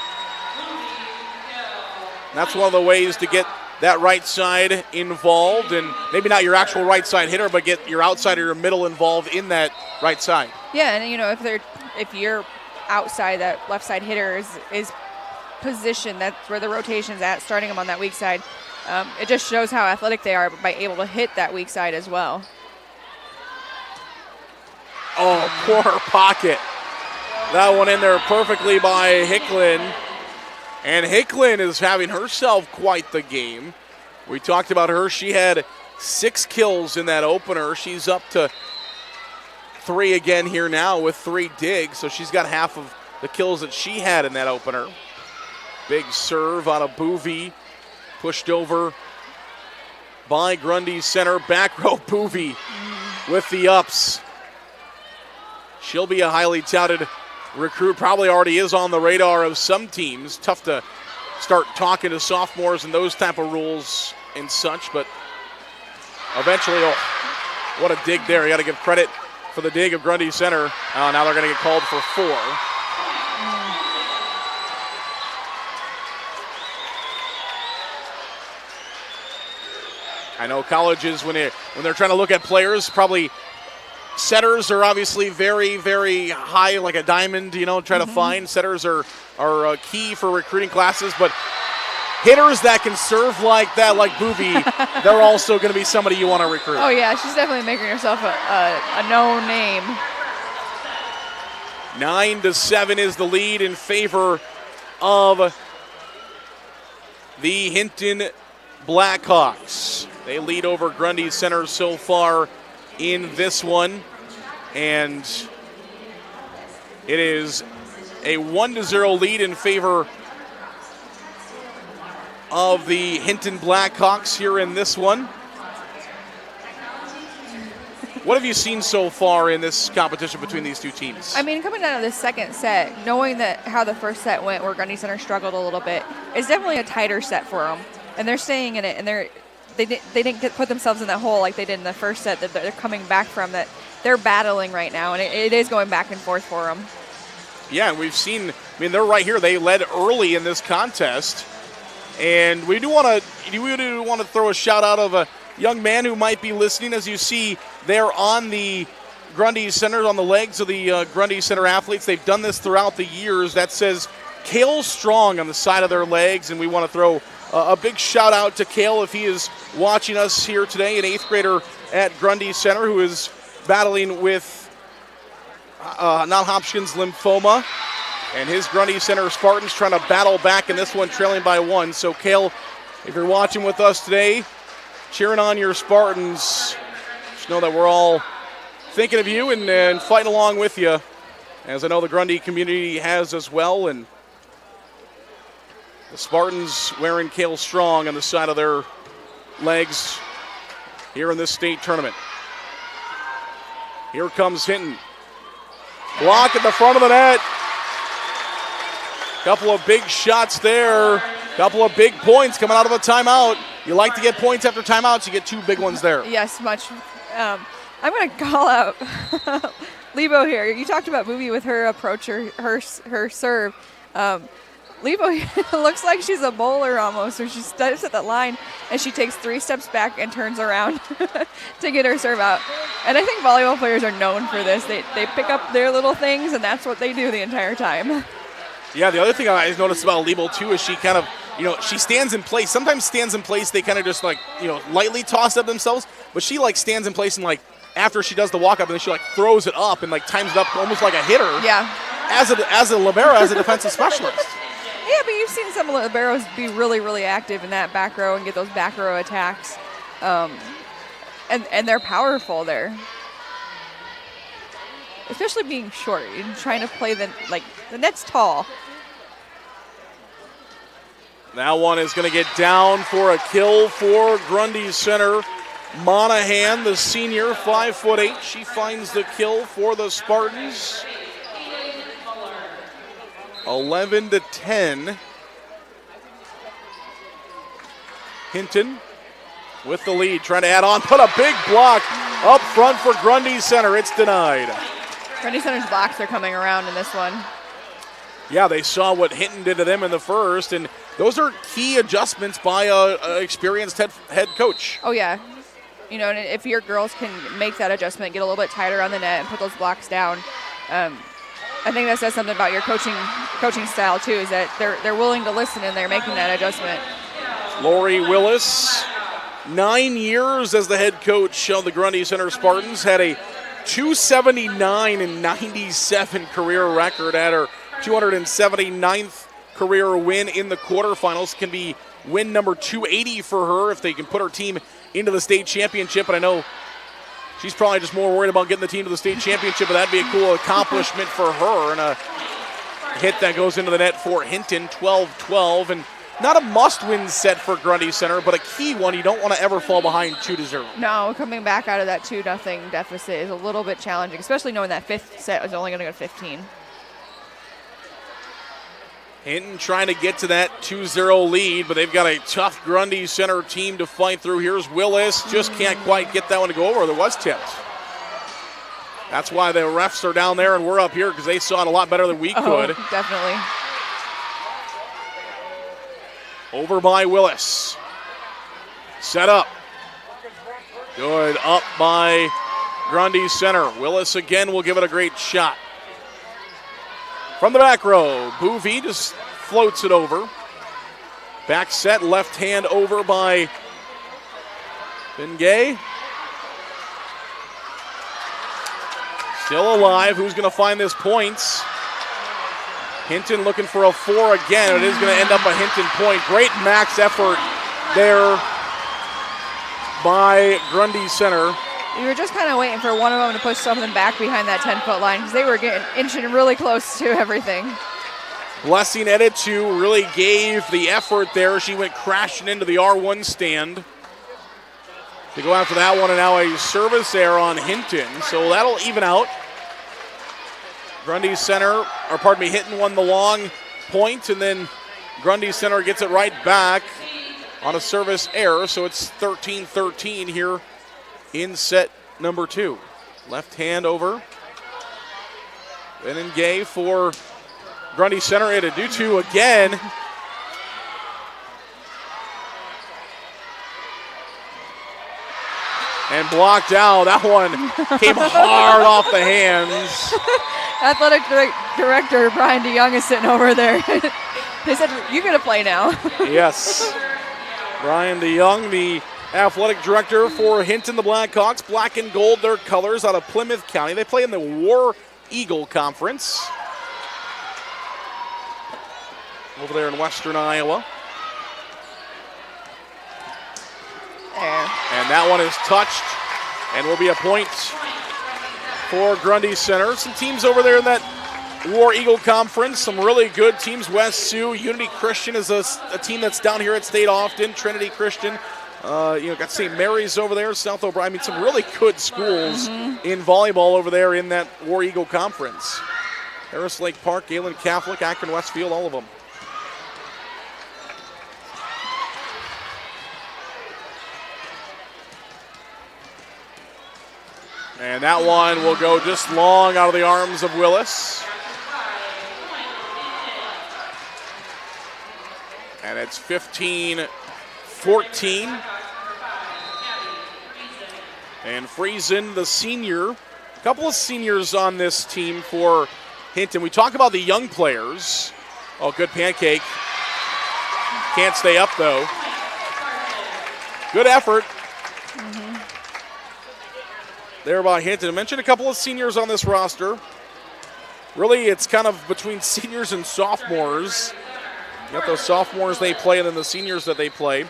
Speaker 6: That's one of the ways to get that right side involved, and maybe not your actual right side hitter, but get your outside or your middle involved in that right side.
Speaker 7: Yeah, and if your outside, that left side hitter is positioned, that's where the rotation's at, starting them on that weak side. It just shows how athletic they are by able to hit that weak side as well.
Speaker 6: Oh, poor pocket. That one in there perfectly by Hicklin. And Hicklin is having herself quite the game. We talked about her. She had 6 kills in that opener. She's up to 3 again here now with 3 digs. So she's got half of the kills that she had in that opener. Big serve out of Boovy. Pushed over by Grundy center. Back row Boovy with the ups. She'll be a highly touted recruit, probably already is on the radar of some teams. Tough to start talking to sophomores and those type of rules and such, but eventually, oh, what a dig there. You got to give credit for the dig of Grundy center. Now they're going to get called for 4. I know colleges, when they're trying to look at players, probably setters are obviously very, very high, like a diamond, try to find. Setters are key for recruiting classes, but hitters that can serve like that, like Boovy, they're also going to be somebody you want to recruit.
Speaker 7: Oh, yeah, she's definitely making herself a known name.
Speaker 6: 9-7 is the lead in favor of the Hinton Blackhawks. They lead over Grundy Center so far in this one, and it is a 1-0 lead in favor of the Hinton Blackhawks here in this one. What have you seen so far in this competition between these two teams?
Speaker 7: I mean, coming out of the second set, knowing that how the first set went, where Grundy Center struggled a little bit, it's definitely a tighter set for them, and they're staying in it, and they didn't put themselves in that hole like they did in the first set that they're coming back from, that they're battling right now, and it is going back and forth for them.
Speaker 6: Yeah, and we've seen, they're right here. They led early in this contest, and we do want to throw a shout out of a young man who might be listening. As you see, they're on the Grundy Center, on the legs of the Grundy Center athletes. They've done this throughout the years. That says Kale Strong on the side of their legs, and we want to throw a big shout out to Kale if he is watching us here today, an 8th grader at Grundy Center who is battling with non-Hodgkin's lymphoma. And his Grundy Center Spartans trying to battle back in this one, trailing by 1. So, Kale, if you're watching with us today, cheering on your Spartans, just know that we're all thinking of you and fighting along with you, as I know the Grundy community has as well. And the Spartans wearing Kale Strong on the side of their legs here in this state tournament. Here comes Hinton. Block at the front of the net. Couple of big shots there. Couple of big points coming out of a timeout. You like to get points after timeouts. You get 2 big ones there.
Speaker 7: Yes, much. I'm going to call out Lebo here. You talked about Boovy with her approach, her serve. Lebo looks like she's a bowler almost, or she steps at the line and she takes 3 steps back and turns around to get her serve out. And I think volleyball players are known for this. They pick up their little things, and that's what they do the entire time.
Speaker 6: Yeah, the other thing I noticed about Lebo too is she kind of, she stands in place. Sometimes stands in place, they kind of just lightly toss up themselves, but she stands in place and after she does the walk up, and then she throws it up and times it up almost like a hitter.
Speaker 7: Yeah.
Speaker 6: As a libero, as a defensive specialist.
Speaker 7: Yeah, but you've seen some liberos be really, really active in that back row and get those back row attacks. And they're powerful there. Especially being short and trying to play the net's tall.
Speaker 6: That one is going to get down for a kill for Grundy Center. Monahan, the senior, 5'8". She finds the kill for the Spartans. 11-10. Hinton with the lead, trying to add on. Put a big block up front for Grundy Center. It's denied.
Speaker 7: Grundy Center's blocks are coming around in this one.
Speaker 6: Yeah, they saw what Hinton did to them in the first, and those are key adjustments by an experienced head coach.
Speaker 7: Oh, yeah. And if your girls can make that adjustment, get a little bit tighter on the net and put those blocks down, I think that says something about your coaching style, too, is that they're willing to listen and they're making that adjustment.
Speaker 6: Lori Willis, 9 years as the head coach of the Grundy Center Spartans, had a 279-97 career record at her 279th career win in the quarterfinals. Can be win number 280 for her if they can put her team into the state championship. And I know she's probably just more worried about getting the team to the state championship, but that'd be a cool accomplishment for her. And a hit that goes into the net for Hinton, 12-12. And not a must-win set for Grundy Center, but a key one. You don't want to ever fall behind 2-0.
Speaker 7: No, coming back out of that 2-0 deficit is a little bit challenging, especially knowing that fifth set was only going to go to 15.
Speaker 6: Hinton trying to get to that 2-0 lead, but they've got a tough Grundy Center team to fight through. Here's Willis, just can't quite get that one to go over. There was tipped. That's why the refs are down there and we're up here, because they saw it a lot better than we could.
Speaker 7: Definitely.
Speaker 6: Over by Willis. Set up. Good up by Grundy Center. Willis again will give it a great shot. From the back row, Bouvie just floats it over. Back set, left hand over by Bengay. Still alive. Who's going to find this points? Hinton looking for a 4 again. It is going to end up a Hinton point. Great max effort there by Grundy Center.
Speaker 7: You were just kind of waiting for one of them to push something back behind that 10-foot line because they were inching really close to everything.
Speaker 6: Blessing Editu really gave the effort there. She went crashing into the R1 stand to go after that one, and now a service error on Hinton. So that'll even out. Grundy Center, or pardon me, Hinton won the long point, and then Grundy Center gets it right back on a service error. So it's 13-13 here in set number 2. Left hand over. Gay for Grundy Center. Editu again. And blocked out. That one came hard off the hands.
Speaker 7: Athletic director Brian DeYoung is sitting over there. They said, "You're going to play now."
Speaker 6: Yes. Brian DeYoung, the athletic director for Hinton, the Blackhawks. Black and gold, their colors, out of Plymouth County. They play in the War Eagle Conference over there in western Iowa.
Speaker 7: There.
Speaker 6: And that one is touched and will be a point for Grundy Center. Some teams over there in that War Eagle Conference, some really good teams. West Sioux, Unity Christian is a team that's down here at state often. Trinity Christian, got St. Mary's over there, South O'Brien. I mean, some really good schools in volleyball over there in that War Eagle Conference. Harris Lake Park, Galen Catholic, Akron Westfield, all of them. And that one will go just long out of the arms of Willis. And it's 15-14. And Friesen, the senior. A couple of seniors on this team for Hinton. We talk about the young players. Oh, good pancake. Can't stay up, though. Good effort. There by Hinton. I mentioned a couple of seniors on this roster. Really, it's kind of between seniors and sophomores. You got those sophomores they play and then the seniors that they play.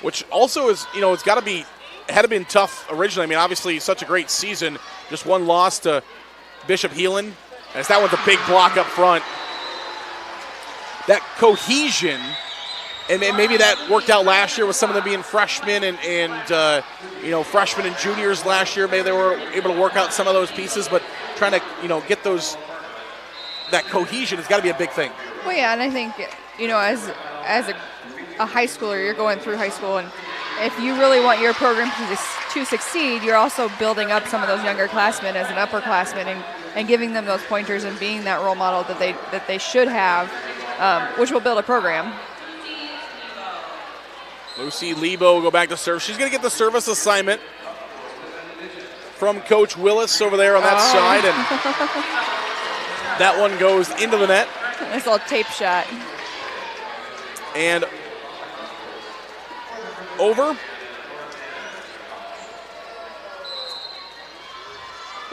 Speaker 6: Which also is, it's got to be, had to been tough originally. I mean, obviously, such a great season. Just one loss to Bishop Heelan. As that one's a big block up front. That cohesion. And maybe that worked out last year with some of them being freshmen and freshmen and juniors last year. Maybe they were able to work out some of those pieces, but trying to, get that cohesion has got to be a big thing.
Speaker 7: Well, yeah, and I think, as a high schooler, you're going through high school, and if you really want your program to succeed, you're also building up some of those younger classmen as an upperclassman and giving them those pointers and being that role model that they should have, which will build a program.
Speaker 6: Lucy Lebo will go back to serve. She's going to get the service assignment from Coach Willis over there on that side. And that one goes into the net.
Speaker 7: Nice little tape shot.
Speaker 6: And over.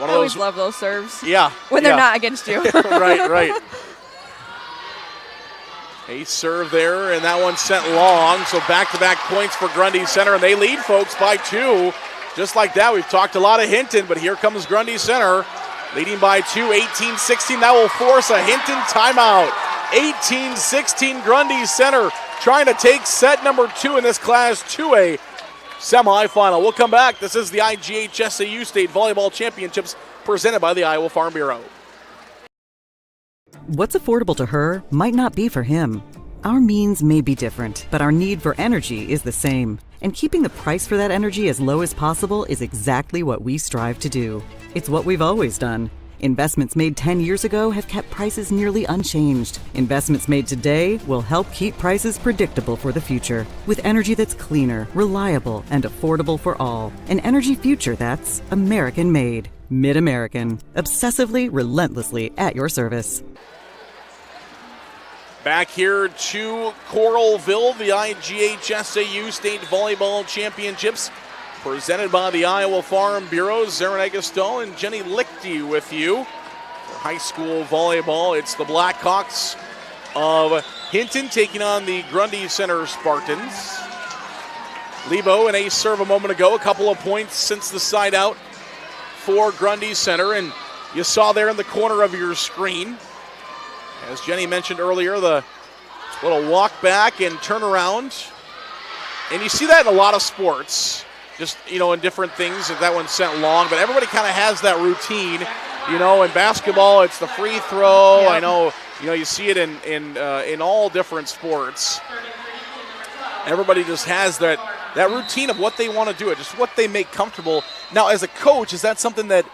Speaker 7: I always love those serves.
Speaker 6: Yeah.
Speaker 7: When they're not against you.
Speaker 6: Right. A serve there, and that one sent long. So back-to-back points for Grundy Center, and they lead, folks, by 2. Just like that, we've talked a lot of Hinton, but here comes Grundy Center. leading by 2, 18-16. That will force a Hinton timeout. 18-16 Grundy Center trying to take set number 2 in this Class 2A semifinal. We'll come back. This is the IGHSAU State Volleyball Championships presented by the Iowa Farm Bureau.
Speaker 1: What's affordable to her might not be for him. Our means may be different, but our need for energy is the same. And keeping the price for that energy as low as possible is exactly what we strive to do. It's what we've always done. Investments made 10 years ago have kept prices nearly unchanged. Investments made today will help keep prices predictable for the future. With energy that's cleaner, reliable, and affordable for all. An energy future that's American-made. Mid-American. Obsessively, relentlessly at your service.
Speaker 6: Back here to Coralville, the IGHSAU State Volleyball Championships presented by the Iowa Farm Bureau. Zarin Eggleston and Jenny Lichty with you. For high school volleyball, it's the Blackhawks of Hinton taking on the Grundy Center Spartans. Lebo, an ace serve a moment ago, a couple of points since the side out for Grundy Center, and you saw there in the corner of your screen, as Jenny mentioned earlier, the little walk back and turn around. And you see that in a lot of sports, just, in different things, if that one's sent long, but everybody kind of has that routine. In basketball, it's the free throw. Yep. I know, you see it in all different sports. Everybody just has that routine of what they want to do, just what they make comfortable. Now, as a coach, is that something that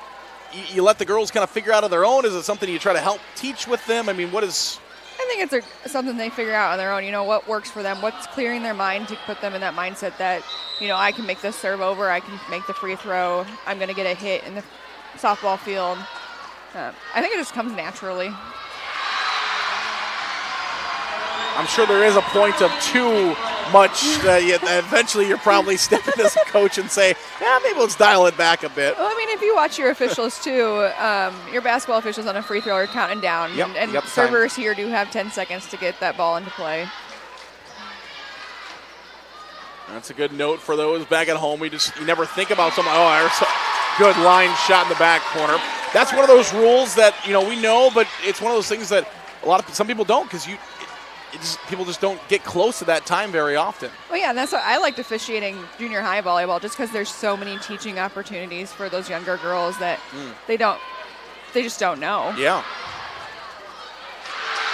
Speaker 6: you let the girls kind of figure out on their own? Is it something you try to help teach with them? I mean, what is...
Speaker 7: I think it's something they figure out on their own, what works for them, what's clearing their mind to put them in that mindset that, I can make this serve over, I can make the free throw, I'm going to get a hit in the softball field. I think it just comes naturally.
Speaker 6: I'm sure there is a point of too much that eventually you're probably stepping as a coach and say, maybe let's dial it back a bit.
Speaker 7: Well, I mean, if you watch your officials too, your basketball officials on a free throw are counting down.
Speaker 6: Yep,
Speaker 7: and servers here do have 10 seconds to get that ball into play.
Speaker 6: That's a good note for those back at home. You never think about something, there's a good line shot in the back corner. That's one of those rules that, we know, but it's one of those things that some people don't, because people just don't get close to that time very often.
Speaker 7: Well, yeah, and that's what I liked officiating junior high volleyball, just because there's so many teaching opportunities for those younger girls that they just don't know.
Speaker 6: Yeah.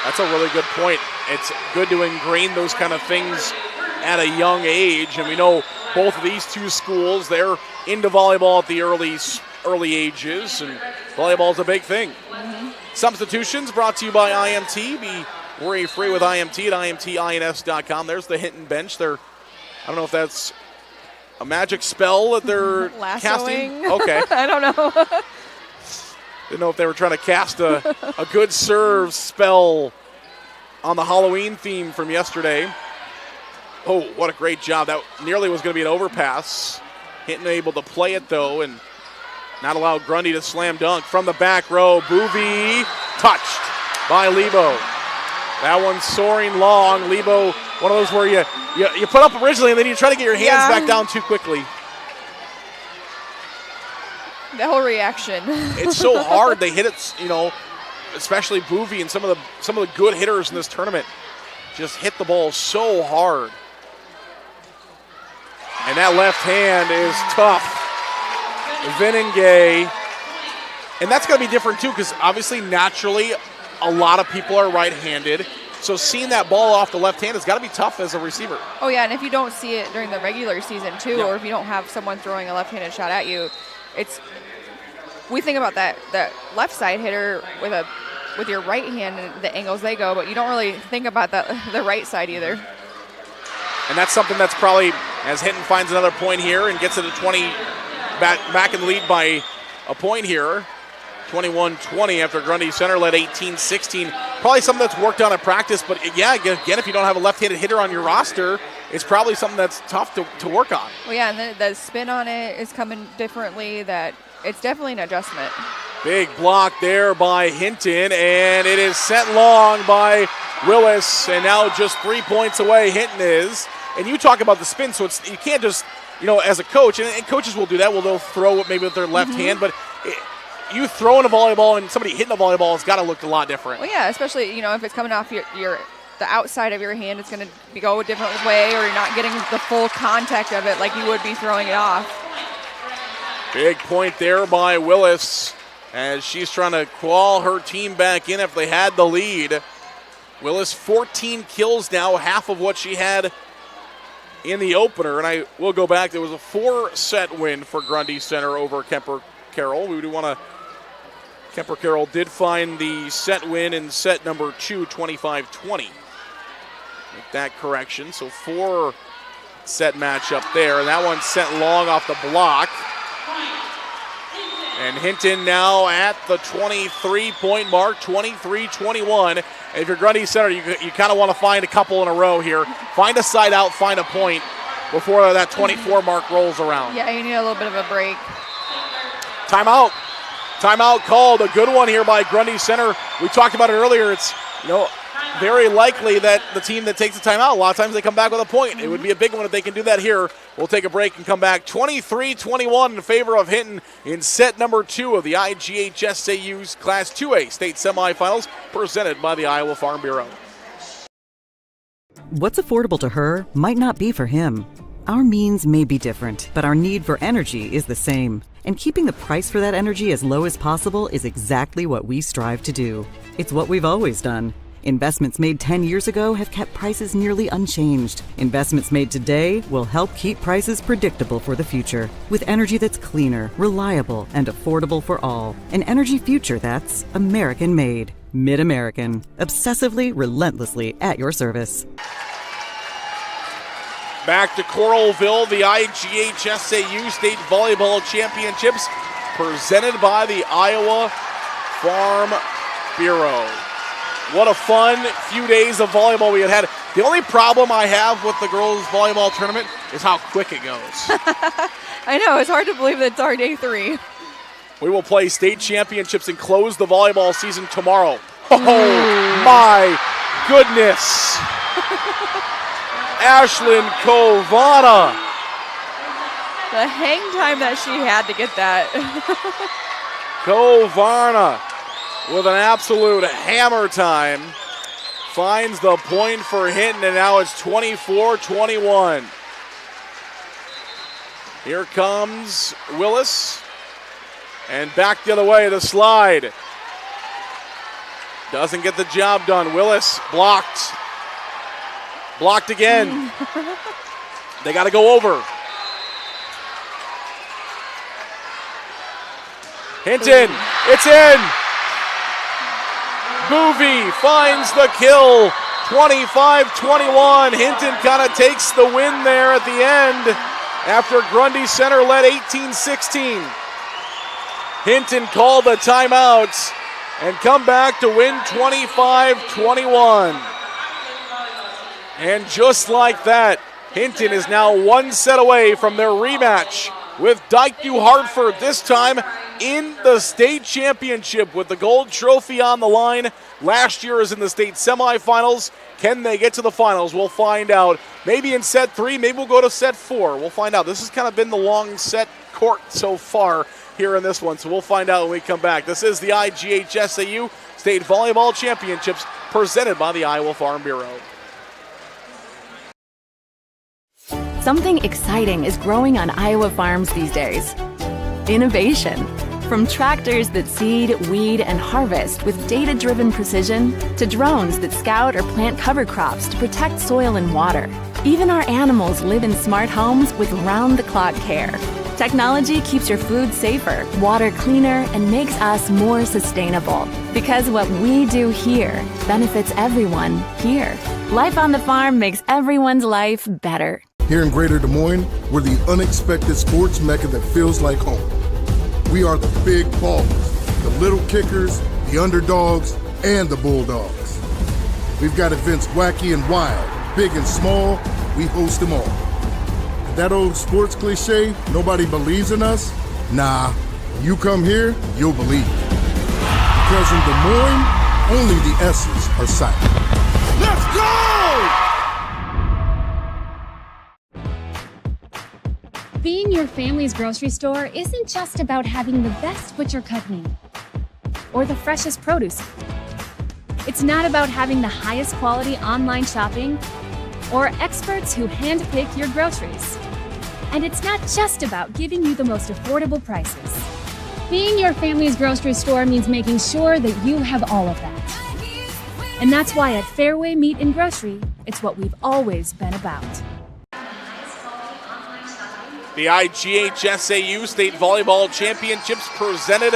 Speaker 6: That's a really good point. It's good to ingrain those kind of things at a young age, and we know both of these two schools, they're into volleyball at the early ages, and volleyball is a big thing. Mm-hmm. Substitutions brought to you by IMT. Be worry-free with IMT at IMTINS.com. There's the Hinton bench. I don't know if that's a magic spell that they're casting. Okay.
Speaker 7: I don't know.
Speaker 6: Didn't know if they were trying to cast a good serve spell on the Halloween theme from yesterday. Oh, what a great job. That nearly was going to be an overpass. Hinton able to play it, though, and not allow Grundy to slam dunk. From the back row, Boovy touched by Lebo. That one's soaring long. Lebo, one of those where you put up originally and then you try to get your hands back down too quickly.
Speaker 7: The whole reaction.
Speaker 6: It's so hard. They hit it, especially Boovy and some of the good hitters in this tournament just hit the ball so hard. And that left hand is tough. Vinengay. And that's going to be different too, because obviously naturally a lot of people are right-handed. So seeing that ball off the left hand has got to be tough as a receiver.
Speaker 7: Oh, yeah, and if you don't see it during the regular season, too, or if you don't have someone throwing a left-handed shot at you, we think about that left side hitter with your right hand and the angles they go, but you don't really think about the right side either.
Speaker 6: And that's something that's probably, as Hinton finds another point here and gets it to 20, back in the lead by a point here. 21-20 after Grundy Center led 18-16. Probably something that's worked on in practice, but yeah, again, if you don't have a left-handed hitter on your roster, it's probably something that's tough to work on.
Speaker 7: Well, yeah, and the spin on it is coming differently. That it's definitely an adjustment.
Speaker 6: Big block there by Hinton, and it is sent long by Willis, and now just 3 points away Hinton is. And you talk about the spin, so you can't just, as a coach, and coaches will do that, they'll throw it maybe with their left hand, but you throwing a volleyball and somebody hitting a volleyball has got to look a lot different.
Speaker 7: Well, yeah, especially, if it's coming off the outside of your hand, it's going to go a different way, or you're not getting the full contact of it like you would be throwing it off.
Speaker 6: Big point there by Willis as she's trying to claw her team back in if they had the lead. Willis 14 kills now, half of what she had in the opener. And I will go back. There was a 4-set win for Grundy Center over Kemper Carroll. We do want to. Kemper Carroll did find the set win in set number 2, 25-20. Make that correction. So 4-set matchup there. And that one sent long off the block. And Hinton now at the 23-point mark, 23-21. If you're Grundy Center, you kind of want to find a couple in a row here. Find a side out, find a point before that 24 mark rolls around.
Speaker 7: Yeah, you need a little bit of a break.
Speaker 6: Timeout. Timeout called. A good one here by Grundy Center. We talked about it earlier. It's, very likely that the team that takes the timeout, a lot of times they come back with a point. It would be a big one if they can do that here. We'll take a break and come back. 23-21 in favor of Hinton in set number 2 of the IGHSAU's Class 2A state semifinals, presented by the Iowa Farm Bureau.
Speaker 1: What's affordable to her might not be for him. Our means may be different, but our need for energy is the same. And keeping the price for that energy as low as possible is exactly what we strive to do. It's what we've always done. Investments made 10 years ago have kept prices nearly unchanged. Investments made today will help keep prices predictable for the future, with energy that's cleaner, reliable, and affordable for all. An energy future that's American-made. Mid-American. Obsessively, relentlessly at your service.
Speaker 6: Back to Coralville, the IGHSAU State Volleyball Championships, presented by the Iowa Farm Bureau. What a fun few days of volleyball we had. The only problem I have with the girls' volleyball tournament is how quick it goes.
Speaker 7: I know, it's hard to believe that it's our day 3.
Speaker 6: We will play state championships and close the volleyball season tomorrow. Oh, my goodness. Ashlyn Kovana.
Speaker 7: The hang time that she had to get that.
Speaker 6: Kovana with an absolute hammer time. Finds the point for Hinton, and now it's 24-21. Here comes Willis. And back the other way, the slide. Doesn't get the job done. Willis blocked. Blocked again. They got to go over. Hinton, it's in. Boovie finds the kill. 25-21. Hinton kind of takes the win there at the end after Grundy Center led 18-16. Hinton called the timeouts and come back to win 25-21. And just like that, Hinton is now one set away from their rematch with Dyke New Hartford, this time in the state championship with the gold trophy on the line. Last year is in the state semifinals. Can they get to the finals? We'll find out. Maybe in set 3, maybe we'll go to set 4. We'll find out. This has kind of been the long set court so far here in this one, so we'll find out when we come back. This is the IGHSAU State Volleyball Championships presented by the Iowa Farm Bureau.
Speaker 10: Something exciting is growing on Iowa farms these days. Innovation. From tractors that seed, weed, and harvest with data-driven precision to drones that scout or plant cover crops to protect soil and water. Even our animals live in smart homes with round-the-clock care. Technology keeps your food safer, water cleaner, and makes us more sustainable. Because what we do here benefits everyone here. Life on the farm makes everyone's life better.
Speaker 11: Here in Greater Des Moines, we're the unexpected sports mecca that feels like home. We are the big ballers, the little kickers, the underdogs, and the bulldogs. We've got events wacky and wild, big and small, we host them all. That old sports cliche, nobody believes in us? Nah, you come here, you'll believe. Because in Des Moines, only the S's are silent. Let's go!
Speaker 12: Being your family's grocery store isn't just about having the best butcher cut meat or the freshest produce. It's not about having the highest quality online shopping or experts who handpick your groceries. And it's not just about giving you the most affordable prices. Being your family's grocery store means making sure that you have all of that. And that's why at Fairway Meat and Grocery, it's what we've always been about.
Speaker 6: The IGHSAU State Volleyball Championships presented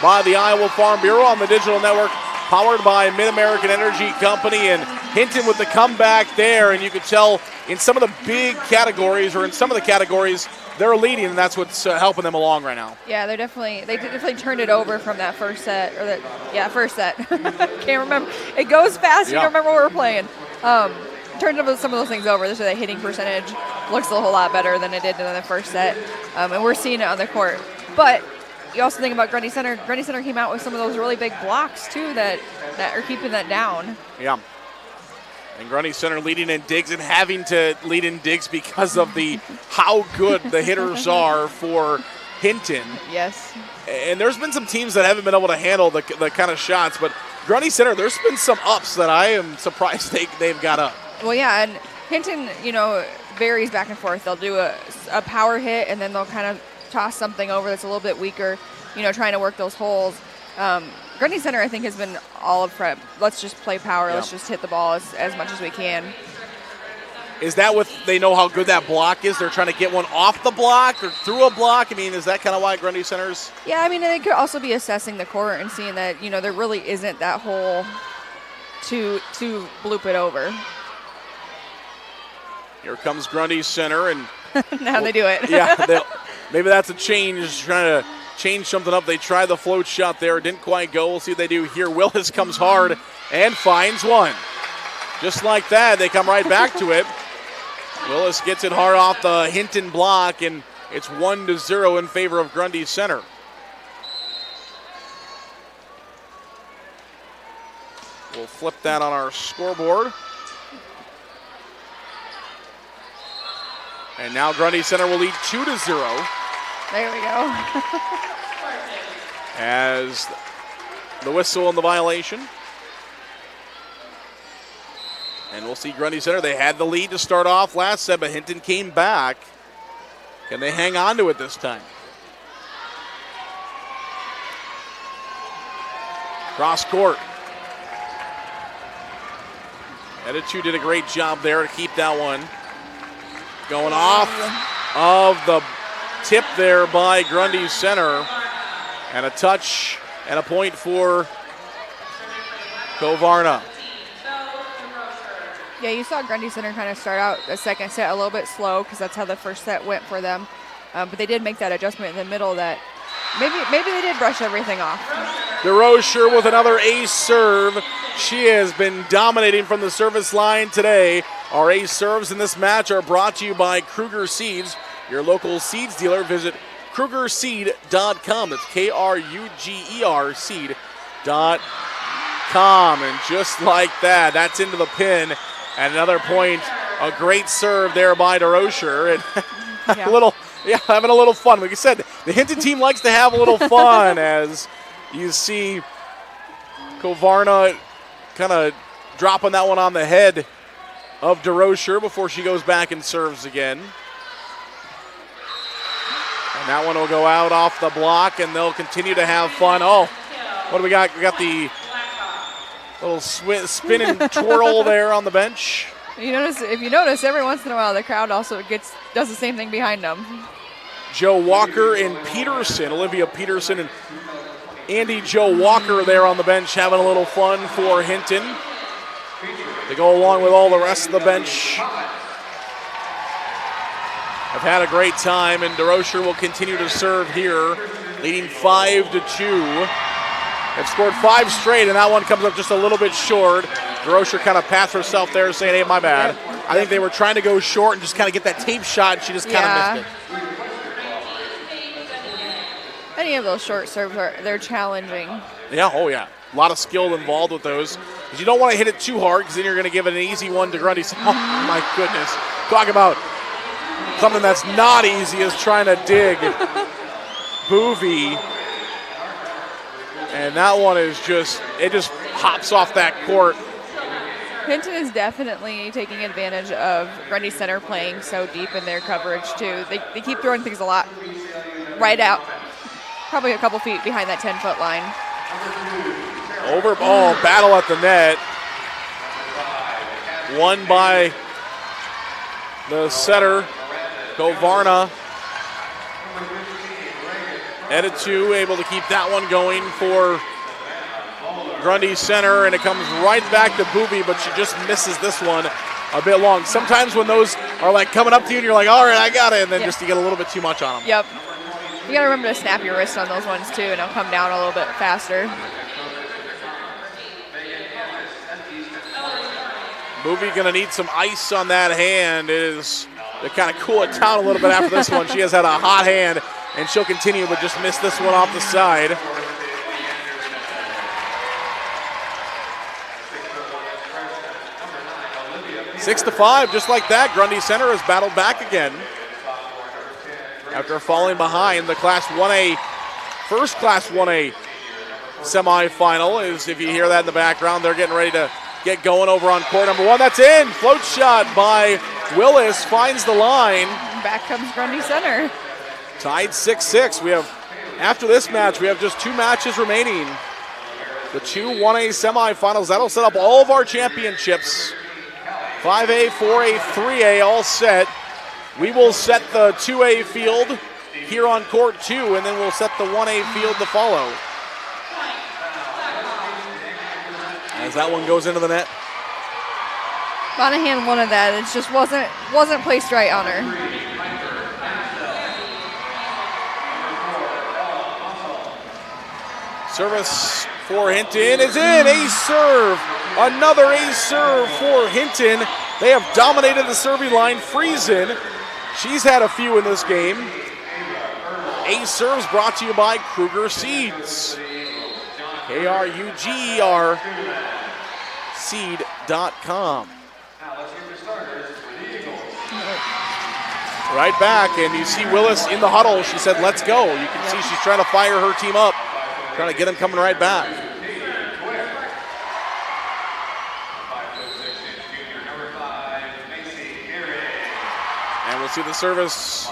Speaker 6: by the Iowa Farm Bureau on the digital network, powered by Mid-American Energy Company, and Hinton with the comeback there. And you could tell in some of the big categories, or in some of the categories, they're leading, and that's what's helping them along right now.
Speaker 7: Yeah, they definitely turned it over from that first set, first set. Can't remember. It goes fast. You don't remember what we're playing. Turned some of those things over. This is the hitting percentage looks a whole lot better than it did in the first set, and we're seeing it on the court. But you also think about Grundy Center. Grundy Center came out with some of those really big blocks too that are keeping that down.
Speaker 6: Yeah. And Grundy Center leading in digs and having to lead in digs because of how good the hitters are for Hinton.
Speaker 7: Yes.
Speaker 6: And there's been some teams that haven't been able to handle the kind of shots, but Grundy Center, there's been some ups that I am surprised they've got up.
Speaker 7: Well, yeah, and Hinton, varies back and forth. They'll do a power hit, and then they'll kind of toss something over that's a little bit weaker, trying to work those holes. Grundy Center, I think, has been all of prep. Let's just play power. Let's just hit the ball as much as we can.
Speaker 6: Is that what they know how good that block is? They're trying to get one off the block or through a block? I mean, is that kind of why Grundy Center's?
Speaker 7: Yeah, I mean, they could also be assessing the court and seeing that, there really isn't that hole to bloop it over.
Speaker 6: Here comes Grundy Center, and
Speaker 7: now they do it.
Speaker 6: Yeah, maybe that's a change, trying to change something up. They tried the float shot there, didn't quite go. We'll see what they do here. Willis comes hard and finds one. Just like that, they come right back to it. Willis gets it hard off the Hinton block, and it's 1-0 in favor of Grundy Center. We'll flip that on our scoreboard. And now Grundy Center will lead 2-0.
Speaker 7: There we go.
Speaker 6: As the whistle and the violation. And we'll see Grundy Center. They had the lead to start off last set, but Hinton came back. Can they hang on to it this time? Cross court. Edichu did a great job there to keep that one. Going off of the tip there by Grundy Center. And a touch and a point for Kovarna.
Speaker 7: Yeah, you saw Grundy Center kind of start out the second set a little bit slow because that's how the first set went for them. But they did make that adjustment in the middle that maybe they did brush everything off.
Speaker 6: DeRocher with another ace serve. She has been dominating from the service line today. Our ace serves in this match are brought to you by Kruger Seeds, your local seeds dealer. Visit KrugerSeed.com. That's KRUGER seed.com. And just like that, that's into the pin. And another point, a great serve there by DeRocher. And having a little fun. Like I said, the Hinton team likes to have a little fun as you see Kovarna kind of dropping that one on the head of DeRocher before she goes back and serves again. And that one will go out off the block, and they'll continue to have fun. Oh, what do we got? We got the little spin and twirl there on the bench.
Speaker 7: If you notice, every once in a while, the crowd also does the same thing behind them.
Speaker 6: Joe Walker and Peterson, Olivia Peterson and Andy Joe Walker there on the bench having a little fun for Hinton. They go along with all the rest of the bench. Have had a great time, and DeRocher will continue to serve here, leading 5-2. They've scored 5 straight, and that one comes up just a little bit short. DeRocher kind of passed herself there, saying, hey, my bad. I think they were trying to go short and just kind of get that tape shot, and she just kind of missed it.
Speaker 7: Any of those short serves, they're challenging.
Speaker 6: Yeah, oh yeah. A lot of skill involved with those. Because you don't want to hit it too hard, because then you're going to give it an easy one to Grundy. Oh, my goodness. Talk about Something that's not easy is trying to dig Boovy. And that one is just hops off that court.
Speaker 7: Hinton is definitely taking advantage of Grundy Center playing so deep in their coverage, too. They keep throwing things a lot right out, probably a couple feet behind that 10-foot line.
Speaker 6: Over ball, battle at the net. Won by the setter, Govarna. Editu able to keep that one going for Grundy Center, and it comes right back to Boovy, but she just misses this one a bit long. Sometimes when those are like coming up to you and you're like, all right, I got it, and then just you get a little bit too much on them.
Speaker 7: Yep. You got to remember to snap your wrist on those ones too, and it'll come down a little bit faster.
Speaker 6: Boovy going to need some ice on that hand. It is to kind of cool it down a little bit after this one. She has had a hot hand, and she'll continue, but just missed this one off the side. Six to 5, just like that. Grundy Center has battled back again after falling behind. The Class 1A, first Class 1A semifinal is, if you hear that in the background, they're getting ready to get going over on court number 1. That's in. Float shot by Willis, finds the line.
Speaker 7: Back comes Grundy Center.
Speaker 6: Tied 6-6. We have, after this match, we have just 2 matches remaining. The 2 1A semifinals. That'll set up all of our championships. 5A, 4A, 3A all set. We will set the 2A field here on court 2, and then we'll set the 1A field to follow. As that one goes into the net.
Speaker 7: Monahan wanted that. It just wasn't placed right on her.
Speaker 6: Service for Hinton is in. Ace serve. Another ace serve for Hinton. They have dominated the serving line. Friesen, she's had a few in this game. Ace serves brought to you by Kruger Seeds. KRUGER seed.com. Right back, and you see Willis in the huddle. She said, let's go. You can see she's trying to fire her team up, trying to get them coming right back. And we'll see the service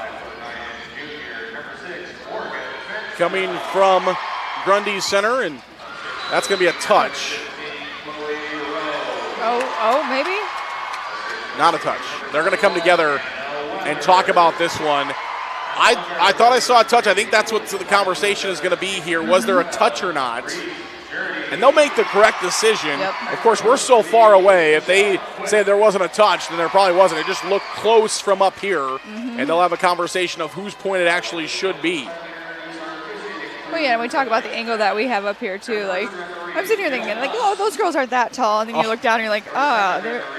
Speaker 6: coming from Grundy Center, and that's going to be a touch.
Speaker 7: Oh, maybe?
Speaker 6: Not a touch. They're going to come together and talk about this one. I thought I saw a touch. I think that's what the conversation is going to be here. Was there a touch or not? And they'll make the correct decision.
Speaker 7: Yep.
Speaker 6: Of course, we're so far away. If they say there wasn't a touch, then there probably wasn't. It just looked close from up here, and they'll have a conversation of whose point it actually should be.
Speaker 7: Well, yeah, and we talk about the angle that we have up here, too. Like, I'm sitting here thinking, like, oh, those girls aren't that tall. And then you look down and you're like,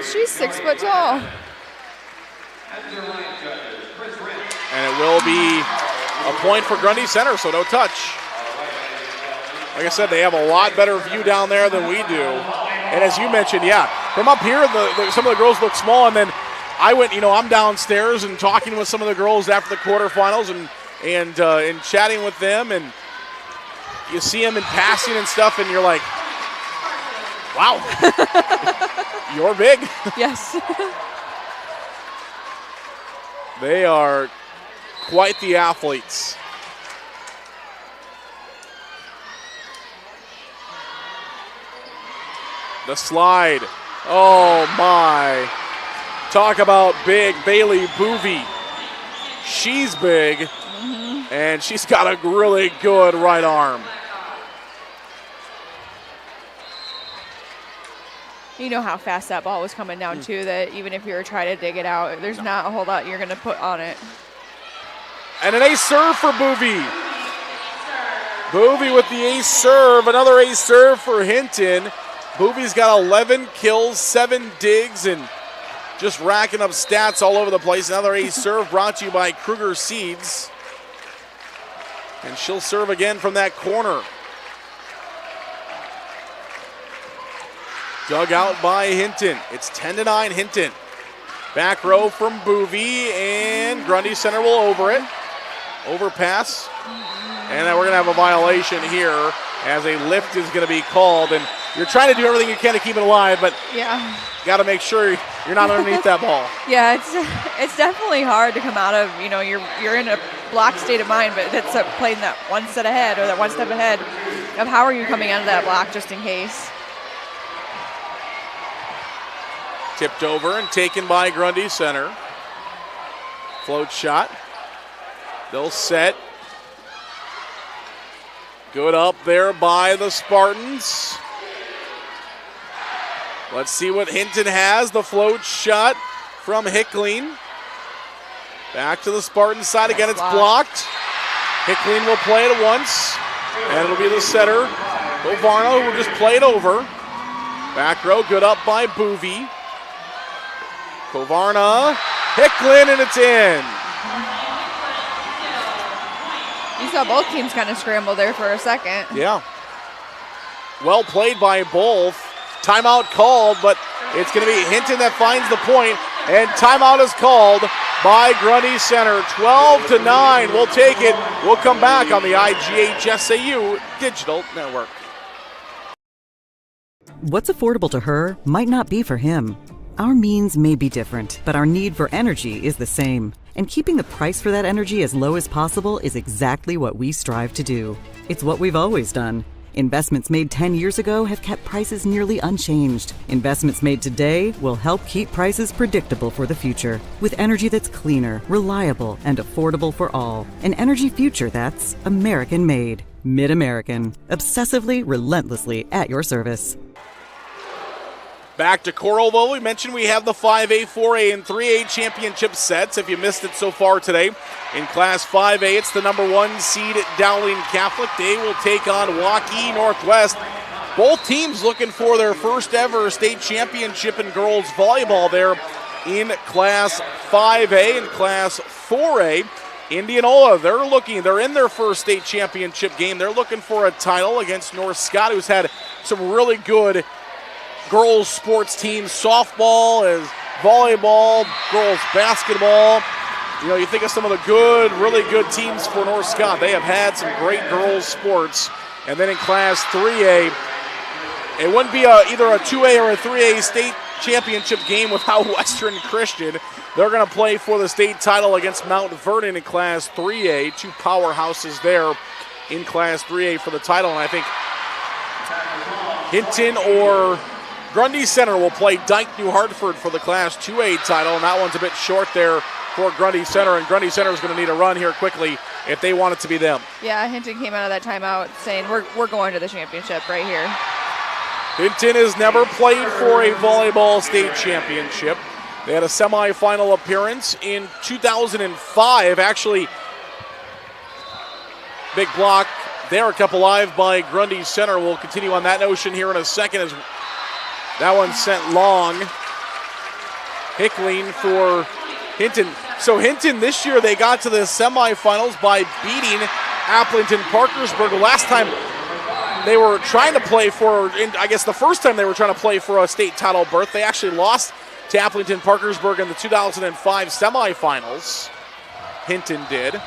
Speaker 7: she's 6 foot tall.
Speaker 6: And it will be a point for Grundy Center, so no touch. Like I said, they have a lot better view down there than we do. And as you mentioned, yeah, from up here, some of the girls look small. And then I went, I'm downstairs and talking with some of the girls after the quarterfinals and chatting with them. And you see them in passing and stuff, and you're like, wow, you're big.
Speaker 7: Yes.
Speaker 6: They are quite the athletes. The slide. Oh, my. Talk about big. Bailey Boovy. She's big, and she's got a really good right arm.
Speaker 7: You know how fast that ball was coming down, too, that even if you were trying to dig it out, there's not a whole lot you're going to put on it.
Speaker 6: And an ace serve for Boovy. Boovy with the ace serve. Another ace serve for Hinton. Boovy's got 11 kills, 7 digs, and just racking up stats all over the place. Another ace serve brought to you by Kruger Seeds. And she'll serve again from that corner. Dug out by Hinton. It's 10-9 Hinton. Back row from Boovy, and Grundy center will over it. Overpass. And then we're going to have a violation here as a lift is going to be called. And you're trying to do everything you can to keep it alive, but
Speaker 7: yeah,
Speaker 6: got to make sure you're not underneath that ball.
Speaker 7: Yeah, it's definitely hard to come out of, you're in a block state of mind, but that's playing that one set ahead or that one step ahead of how are you coming out of that block just in case.
Speaker 6: Tipped over and taken by Grundy center. Float shot. They'll set. Good up there by the Spartans. Let's see what Hinton has. The float shot from Hickling. Back to the Spartan side again. It's blocked. Hickling will play it once. And it'll be the setter, Kovarno, who will just play it over. Back row, good up by Boovy. Kovarna, Hickling, and it's in.
Speaker 7: You saw both teams kind of scramble there for a second.
Speaker 6: Yeah. Well played by both. Timeout called, but it's going to be Hinton that finds the point, and timeout is called by Grundy Center. 12-9. We'll take it. We'll come back on the IGHSAU Digital Network.
Speaker 1: What's affordable to her might not be for him. Our means may be different, but our need for energy is the same. And keeping the price for that energy as low as possible is exactly what we strive to do. It's what we've always done. Investments made 10 years ago have kept prices nearly unchanged. Investments made today will help keep prices predictable for the future. With energy that's cleaner, reliable, and affordable for all. An energy future that's American-made. Mid-American. Obsessively, relentlessly at your service.
Speaker 6: Back to Coralville. We mentioned we have the 5A, 4A, and 3A championship sets. If you missed it so far today, in Class 5A, it's the number 1 seed Dowling Catholic. They will take on Waukee Northwest. Both teams looking for their first ever state championship in girls volleyball there in Class 5A. and Class 4A, Indianola, they're in their first state championship game. They're looking for a title against North Scott, who's had some really good girls sports teams, softball, as volleyball, girls basketball. You think of some of the really good teams for North Scott. They have had some great girls sports. And then in Class 3A, it wouldn't be either a 2A or a 3A state championship game without Western Christian. They're going to play for the state title against Mount Vernon in Class 3A. Two powerhouses there in Class 3A for the title. And I think Hinton or Grundy Center will play Dike New Hartford for the Class 2A title, and that one's a bit short there for Grundy Center, and Grundy Center is going to need a run here quickly if they want it to be them.
Speaker 7: Yeah, Hinton came out of that timeout saying we're going to the championship right here.
Speaker 6: Hinton has never played for a volleyball state championship. They had a semifinal appearance in 2005. Actually, big block there, kept alive by Grundy Center. We'll continue on that notion here in a second as that one's sent long. Hickling for Hinton. So Hinton this year, they got to the semifinals by beating Appleton Parkersburg. Last time they were trying to play for, I guess the first time they were trying to play for a state title berth, they actually lost to Appleton Parkersburg in the 2005 semifinals. Hinton did.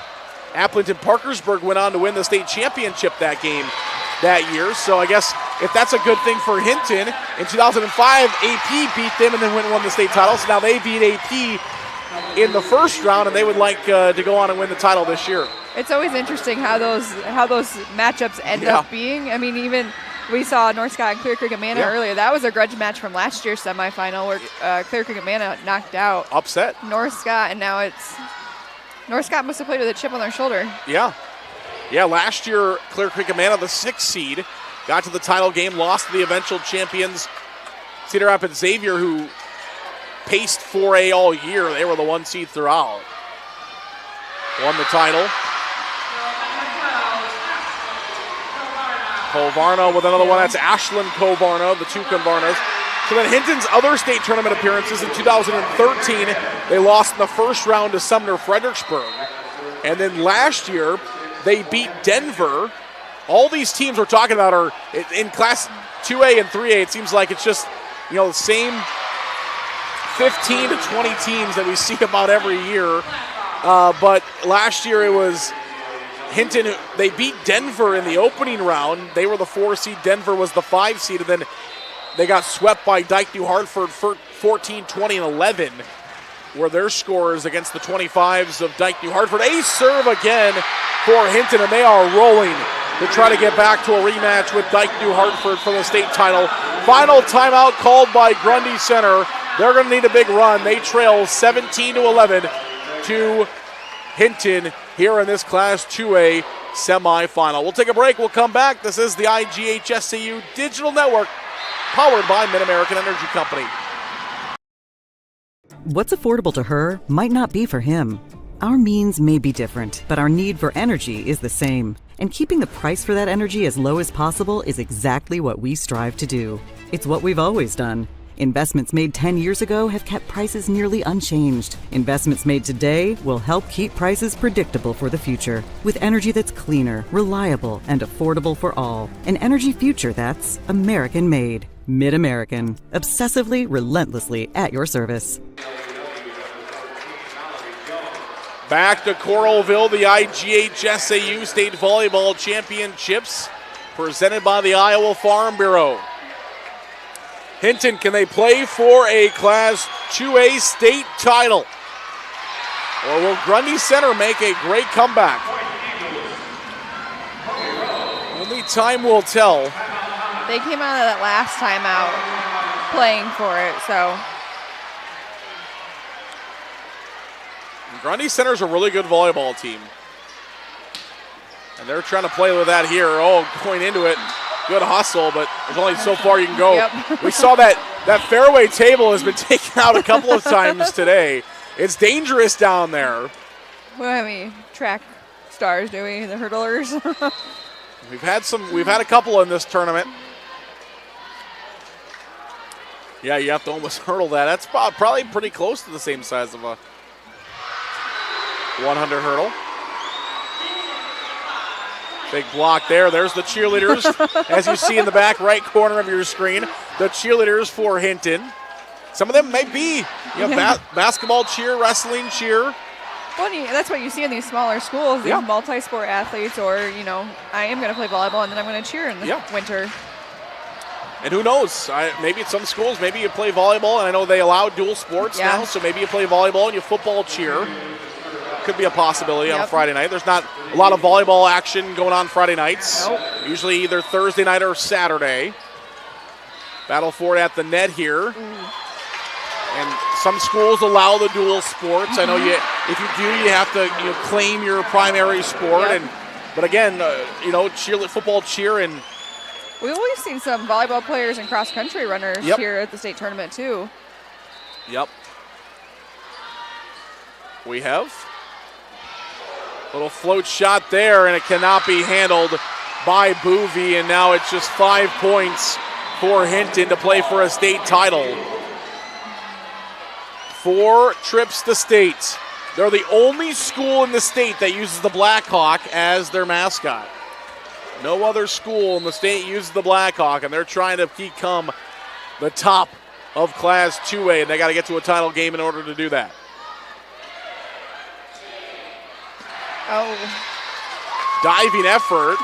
Speaker 6: Appleton Parkersburg went on to win the state championship that game that year. So I guess if that's a good thing for Hinton, in 2005, AP beat them and then won the state title. So now they beat AP in the first round, and they would like to go on and win the title this year.
Speaker 7: It's always interesting how those matchups end up being. I mean, even we saw North Scott and Clear Creek Amana earlier. That was a grudge match from last year's semifinal where Clear Creek Amana knocked out
Speaker 6: upset
Speaker 7: North Scott, and now it's North Scott must have played with a chip on their shoulder.
Speaker 6: Yeah, last year, Clear Creek Amana, the 6th seed, got to the title game, lost to the eventual champions, Cedar Rapids Xavier, who paced 4A all year. They were the 1 seed throughout. Won the title. Kovarna with another one. That's Ashlyn Kovarna, the two Kovarnas. So then Hinton's other state tournament appearances in 2013, they lost in the first round to Sumner Fredericksburg. And then last year, they beat Denver. All these teams we're talking about are in Class 2A and 3A. It seems like it's just, the same 15 to 20 teams that we see about every year. But last year it was Hinton. They beat Denver in the opening round. They were the 4 seed. Denver was the 5 seed. And then they got swept by Dyke New Hartford for 14, 20, and 11 were their scores against the 25s of Dyke New Hartford. A serve again for Hinton, and they are rolling to try to get back to a rematch with Dyke New Hartford for the state title. Final timeout called by Grundy Center. They're going to need a big run. They trail 17 to 11 to Hinton here in this Class 2A semifinal. We'll take a break. We'll come back. This is the IGHSAU Digital Network, powered by Mid-American Energy Company.
Speaker 1: What's affordable to her might not be for him. Our means may be different, but our need for energy is the same. And keeping the price for that energy as low as possible is exactly what we strive to do. It's what we've always done. Investments made 10 years ago have kept prices nearly unchanged. Investments made today will help keep prices predictable for the future. With energy that's cleaner, reliable, and affordable for all. An energy future that's American-made. Mid-American. Obsessively, relentlessly at your service.
Speaker 6: Back to Coralville, the IGHSAU State Volleyball Championships, presented by the Iowa Farm Bureau. Hinton, can they play for a Class 2A state title? Or will Grundy Center make a great comeback? Only time will tell.
Speaker 7: They came out of that last time out playing for it, so.
Speaker 6: Grundy Center's a really good volleyball team. And they're trying to play with that here. Oh, going into it. Good hustle, but there's only so far you can go. Yep. We saw that fairway table has been taken out a couple of times today. It's dangerous down there.
Speaker 7: Well, I mean, track stars, do we? The hurdlers.
Speaker 6: We've had a couple in this tournament. Yeah, you have to almost hurdle that. That's probably pretty close to the same size of a 100 hurdle. Big block there. There's the cheerleaders, as you see in the back right corner of your screen. The cheerleaders for Hinton. Some of them may be basketball cheer, wrestling cheer.
Speaker 7: Well, that's what you see in these smaller schools, these multi-sport athletes, or, I am going to play volleyball and then I'm going to cheer in the winter.
Speaker 6: And who knows? Maybe at some schools, maybe you play volleyball, and I know they allow dual sports now, so maybe you play volleyball and you football cheer. Could be a possibility on a Friday night. There's not a lot of volleyball action going on Friday nights. Nope. Usually either Thursday night or Saturday. Battle for it at the net here. And some schools allow the dual sports. I know if you do, you have to claim your primary sport. But again, football cheer, and
Speaker 7: we've always seen some volleyball players and cross country runners here at the state tournament too.
Speaker 6: Yep. We have little float shot there, and it cannot be handled by Boovie, and now it's just 5 points for Hinton to play for a state title. 4 trips to state. They're the only school in the state that uses the Blackhawk as their mascot. No other school in the state uses the Blackhawk, and they're trying to become the top of Class 2A, and they got to get to a title game in order to do that. Diving effort.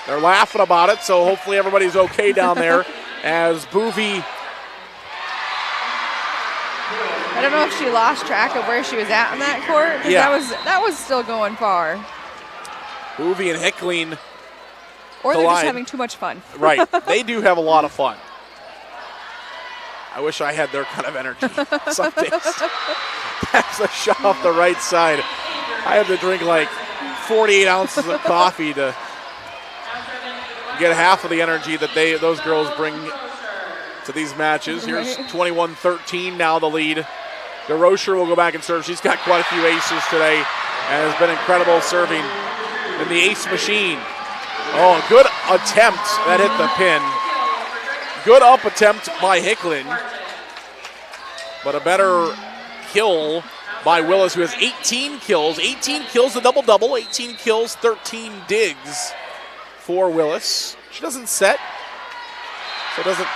Speaker 6: They're laughing about it, so hopefully everybody's okay down there as Boovie.
Speaker 7: I don't know if she lost track of where she was at in that court, because that was still going far.
Speaker 6: Boovie and Hickling
Speaker 7: Or they're just having too much fun.
Speaker 6: Right. They do have a lot of fun. I wish I had their kind of energy some days. That's a shot off the right side. I had to drink like 48 ounces of coffee to get half of the energy that those girls bring to these matches. Here's 21-13 now the lead. DeRocher will go back and serve. She's got quite a few aces today and has been incredible serving in the ace machine. Oh, good attempt that hit the pin. Good up attempt by Hickling, but a better kill by Willis, who has 18 kills. 18 kills, the double-double. 18 kills, 13 digs for Willis. She doesn't set, so doesn't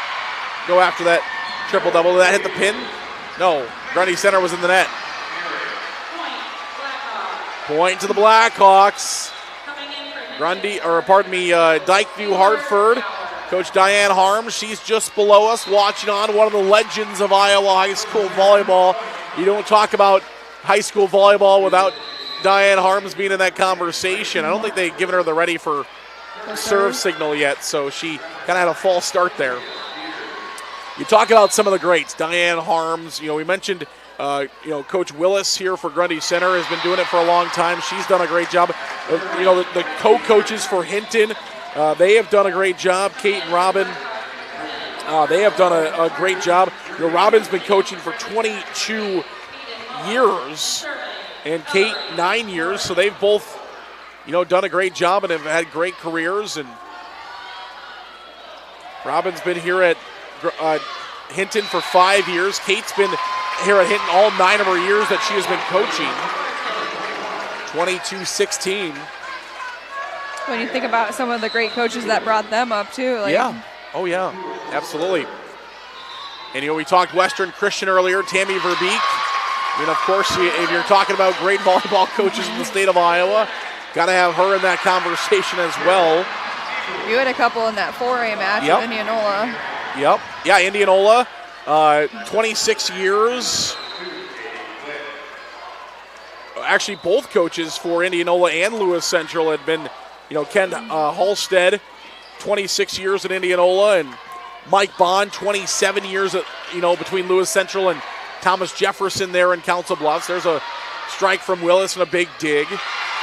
Speaker 6: go after that triple-double. Did that hit the pin? No, Grundy Center was in the net. Point to the Blackhawks. Dyke New Hartford. Coach Diane Harms, she's just below us, watching on, one of the legends of Iowa high school volleyball. You don't talk about high school volleyball without Diane Harms being in that conversation. I don't think they've given her the ready for serve signal yet, so she kind of had a false start there. You talk about some of the greats, Diane Harms. We mentioned, Coach Willis here for Grundy Center has been doing it for a long time. She's done a great job. The co-coaches for Hinton, they have done a great job. Kate and Robin, they have done a great job. Robin's been coaching for 22 years, and Kate 9 years, so they've both, done a great job and have had great careers. And Robin's been here at Hinton for 5 years. Kate's been here at Hinton all 9 of her years that she has been coaching. 22-16.
Speaker 7: When you think about some of the great coaches that brought them up too.
Speaker 6: Yeah. Oh yeah, absolutely. And we talked Western Christian earlier, Tammy Verbeek. Of course, if you're talking about great volleyball coaches in the state of Iowa, got to have her in that conversation as well.
Speaker 7: You had a couple in that 4A match with Indianola.
Speaker 6: Yep. Yeah, Indianola, 26 years. Actually, both coaches for Indianola and Lewis Central had been, Ken Halstead, 26 years at Indianola, and Mike Bond, 27 years at, between Lewis Central and Thomas Jefferson there in Council Bluffs. There's a strike from Willis and a big dig.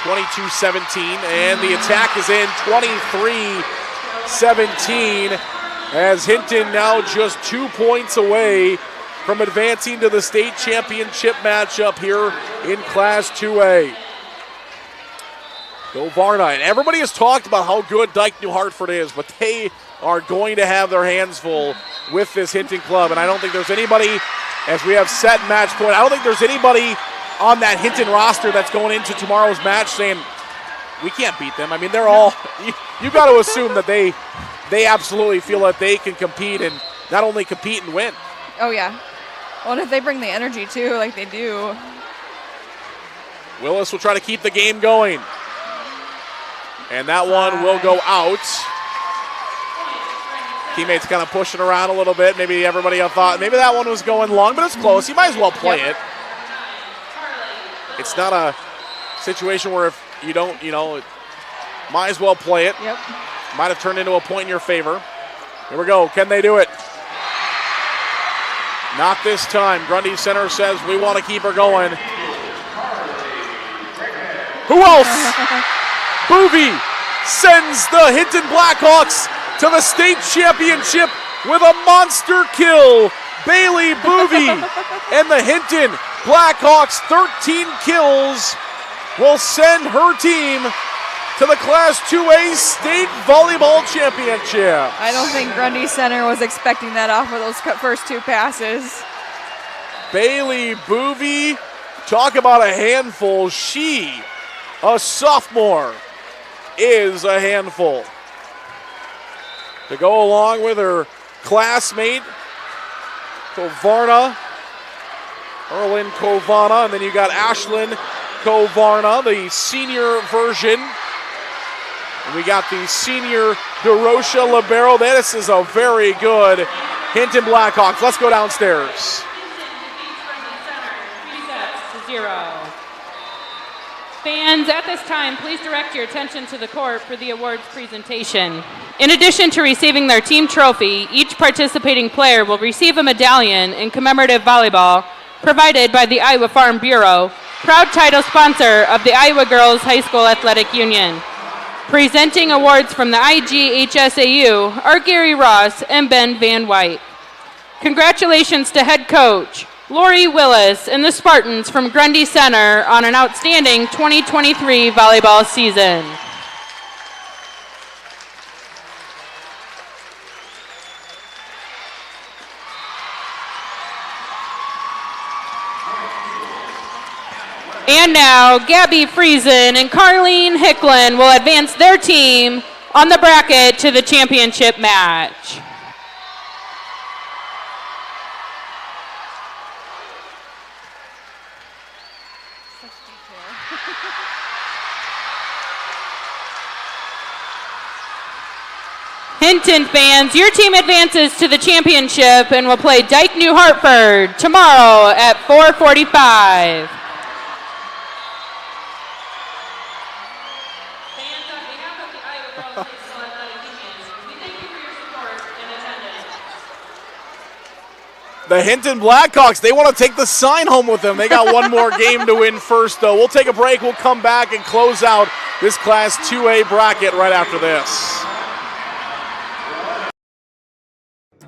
Speaker 6: 22-17, and the attack is in 23-17 as Hinton now just 2 points away from advancing to the state championship matchup here in Class 2A. Go Varna. And everybody has talked about how good Dyke New Hartford is, but they are going to have their hands full with this Hinton club. And I don't think there's anybody, as we have set match point, I don't think there's anybody on that Hinton roster that's going into tomorrow's match saying, we can't beat them. I mean, they're all, you got to assume that they absolutely feel that they can compete, and not only compete and win.
Speaker 7: Oh, yeah. Well, and if they bring the energy, too, like they do.
Speaker 6: Willis will try to keep the game going. And that one will go out. Teammates kind of pushing around a little bit. Maybe everybody thought maybe that one was going long, but it's close. You might as well play it. It's not a situation where if you don't, might as well play it.
Speaker 7: Yep.
Speaker 6: Might have turned into a point in your favor. Here we go. Can they do it? Not this time. Grundy Center says we want to keep her going. Who else? Boovie sends the Hinton Blackhawks to the state championship with a monster kill. Bailey Boovie and the Hinton Blackhawks, 13 kills, will send her team to the Class 2A State Volleyball Championship.
Speaker 7: I don't think Grundy Center was expecting that off of those first two passes.
Speaker 6: Bailey Boovie, talk about a handful. She, a sophomore, is a handful. To go along with her classmate, Kovarna, Erlyn Kovana, and then you got Ashlyn Kovarna, the senior version. And we got the senior DeRocha Libero. This is a very good Hinton Blackhawks. Let's go downstairs.
Speaker 8: 3-0. Fans, at this time, please direct your attention to the court for the awards presentation. In addition to receiving their team trophy, each participating player will receive a medallion in commemorative volleyball provided by the Iowa Farm Bureau, proud title sponsor of the Iowa Girls High School Athletic Union. Presenting awards from the IGHSAU are Gary Ross and Ben Van White. Congratulations to head coach Lori Willis and the Spartans from Grundy Center on an outstanding 2023 volleyball season. And now, Gabby Friesen and Carleen Hicklin will advance their team on the bracket to the championship match. Hinton fans, your team advances to the championship and will play Dyke New Hartford tomorrow at 4:45.
Speaker 6: The Hinton Blackhawks, they want to take the sign home with them. They got one more game to win first, though. We'll take a break. We'll come back and close out this Class 2A bracket right after this.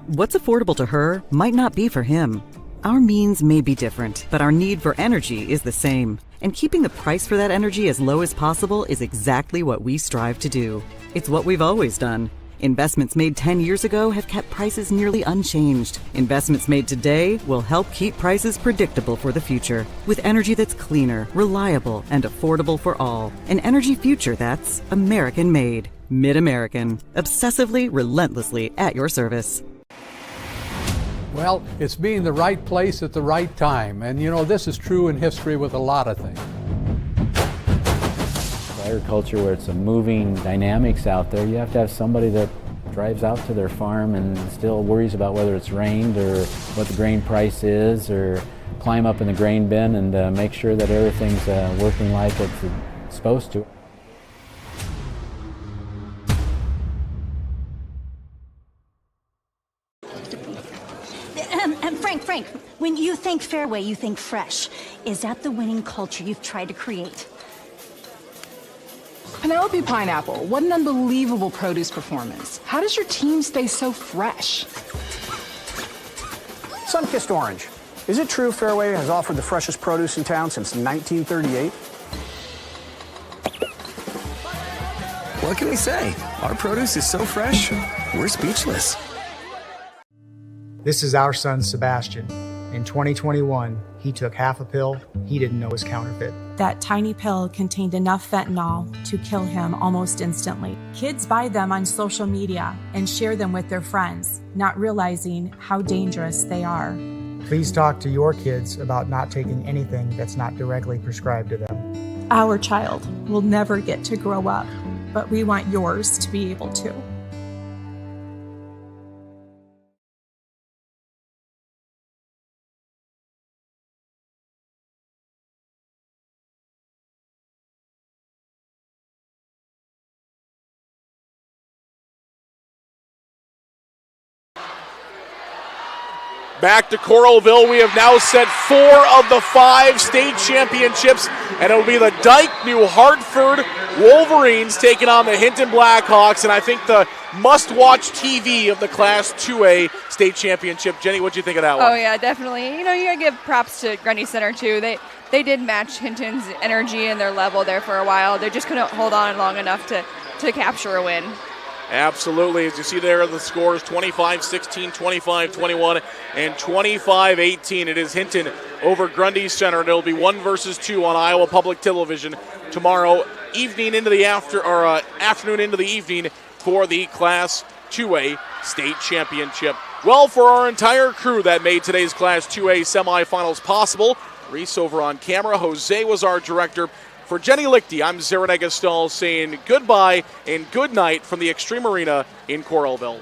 Speaker 1: What's affordable to her might not be for him. Our means may be different, but our need for energy is the same. And keeping the price for that energy as low as possible is exactly what we strive to do. It's what we've always done. Investments made 10 years ago have kept prices nearly unchanged. Investments made today will help keep prices predictable for the future. With energy that's cleaner, reliable, and affordable for all. An energy future that's American-made. Mid-American. Obsessively, relentlessly at your service.
Speaker 13: Well, it's being the right place at the right time. And you know, this is true in history with a lot of things.
Speaker 14: Agriculture, where it's a moving dynamics out there, you have to have somebody that drives out to their farm and still worries about whether it's rained or what the grain price is, or climb up in the grain bin and make sure that everything's working like it's supposed to.
Speaker 15: Frank, when you think fairway, you think fresh. Is that the winning culture you've tried to create?
Speaker 16: Penelope Pineapple, what an unbelievable produce performance. How does your team stay so fresh?
Speaker 17: Sunkissed Orange. Is it true Fairway has offered the freshest produce in town since 1938?
Speaker 18: What can we say? Our produce is so fresh, we're speechless.
Speaker 19: This is our son, Sebastian. In 2021, he took half a pill he didn't know was counterfeit.
Speaker 20: That tiny pill contained enough fentanyl to kill him almost instantly. Kids buy them on social media and share them with their friends, not realizing how dangerous they are.
Speaker 19: Please talk to your kids about not taking anything that's not directly prescribed to them.
Speaker 20: Our child will never get to grow up, but we want yours to be able to.
Speaker 6: Back to Coralville, we have now set 4 of the 5 state championships, and it'll be the Dyke New Hartford Wolverines taking on the Hinton Blackhawks, and I think the must-watch TV of the Class 2A state championship. Jenny, what'd you think of that one?
Speaker 7: Oh, yeah, definitely. You know, you got to give props to Grundy Center, too. They did match Hinton's energy and their level there for a while. They just couldn't hold on long enough to capture a win.
Speaker 6: Absolutely. As you see there, the scores 25-16, 25-21, and 25-18. It is Hinton over Grundy Center, and it'll be 1 versus 2 on Iowa Public Television tomorrow evening into the afternoon into the evening for the Class 2A state championship. Well, for our entire crew that made today's Class 2A semifinals possible, Reese over on camera, Jose was our director. For Jenny Lichty, I'm Zared Egestal saying goodbye and good night from the Extreme Arena in Coralville.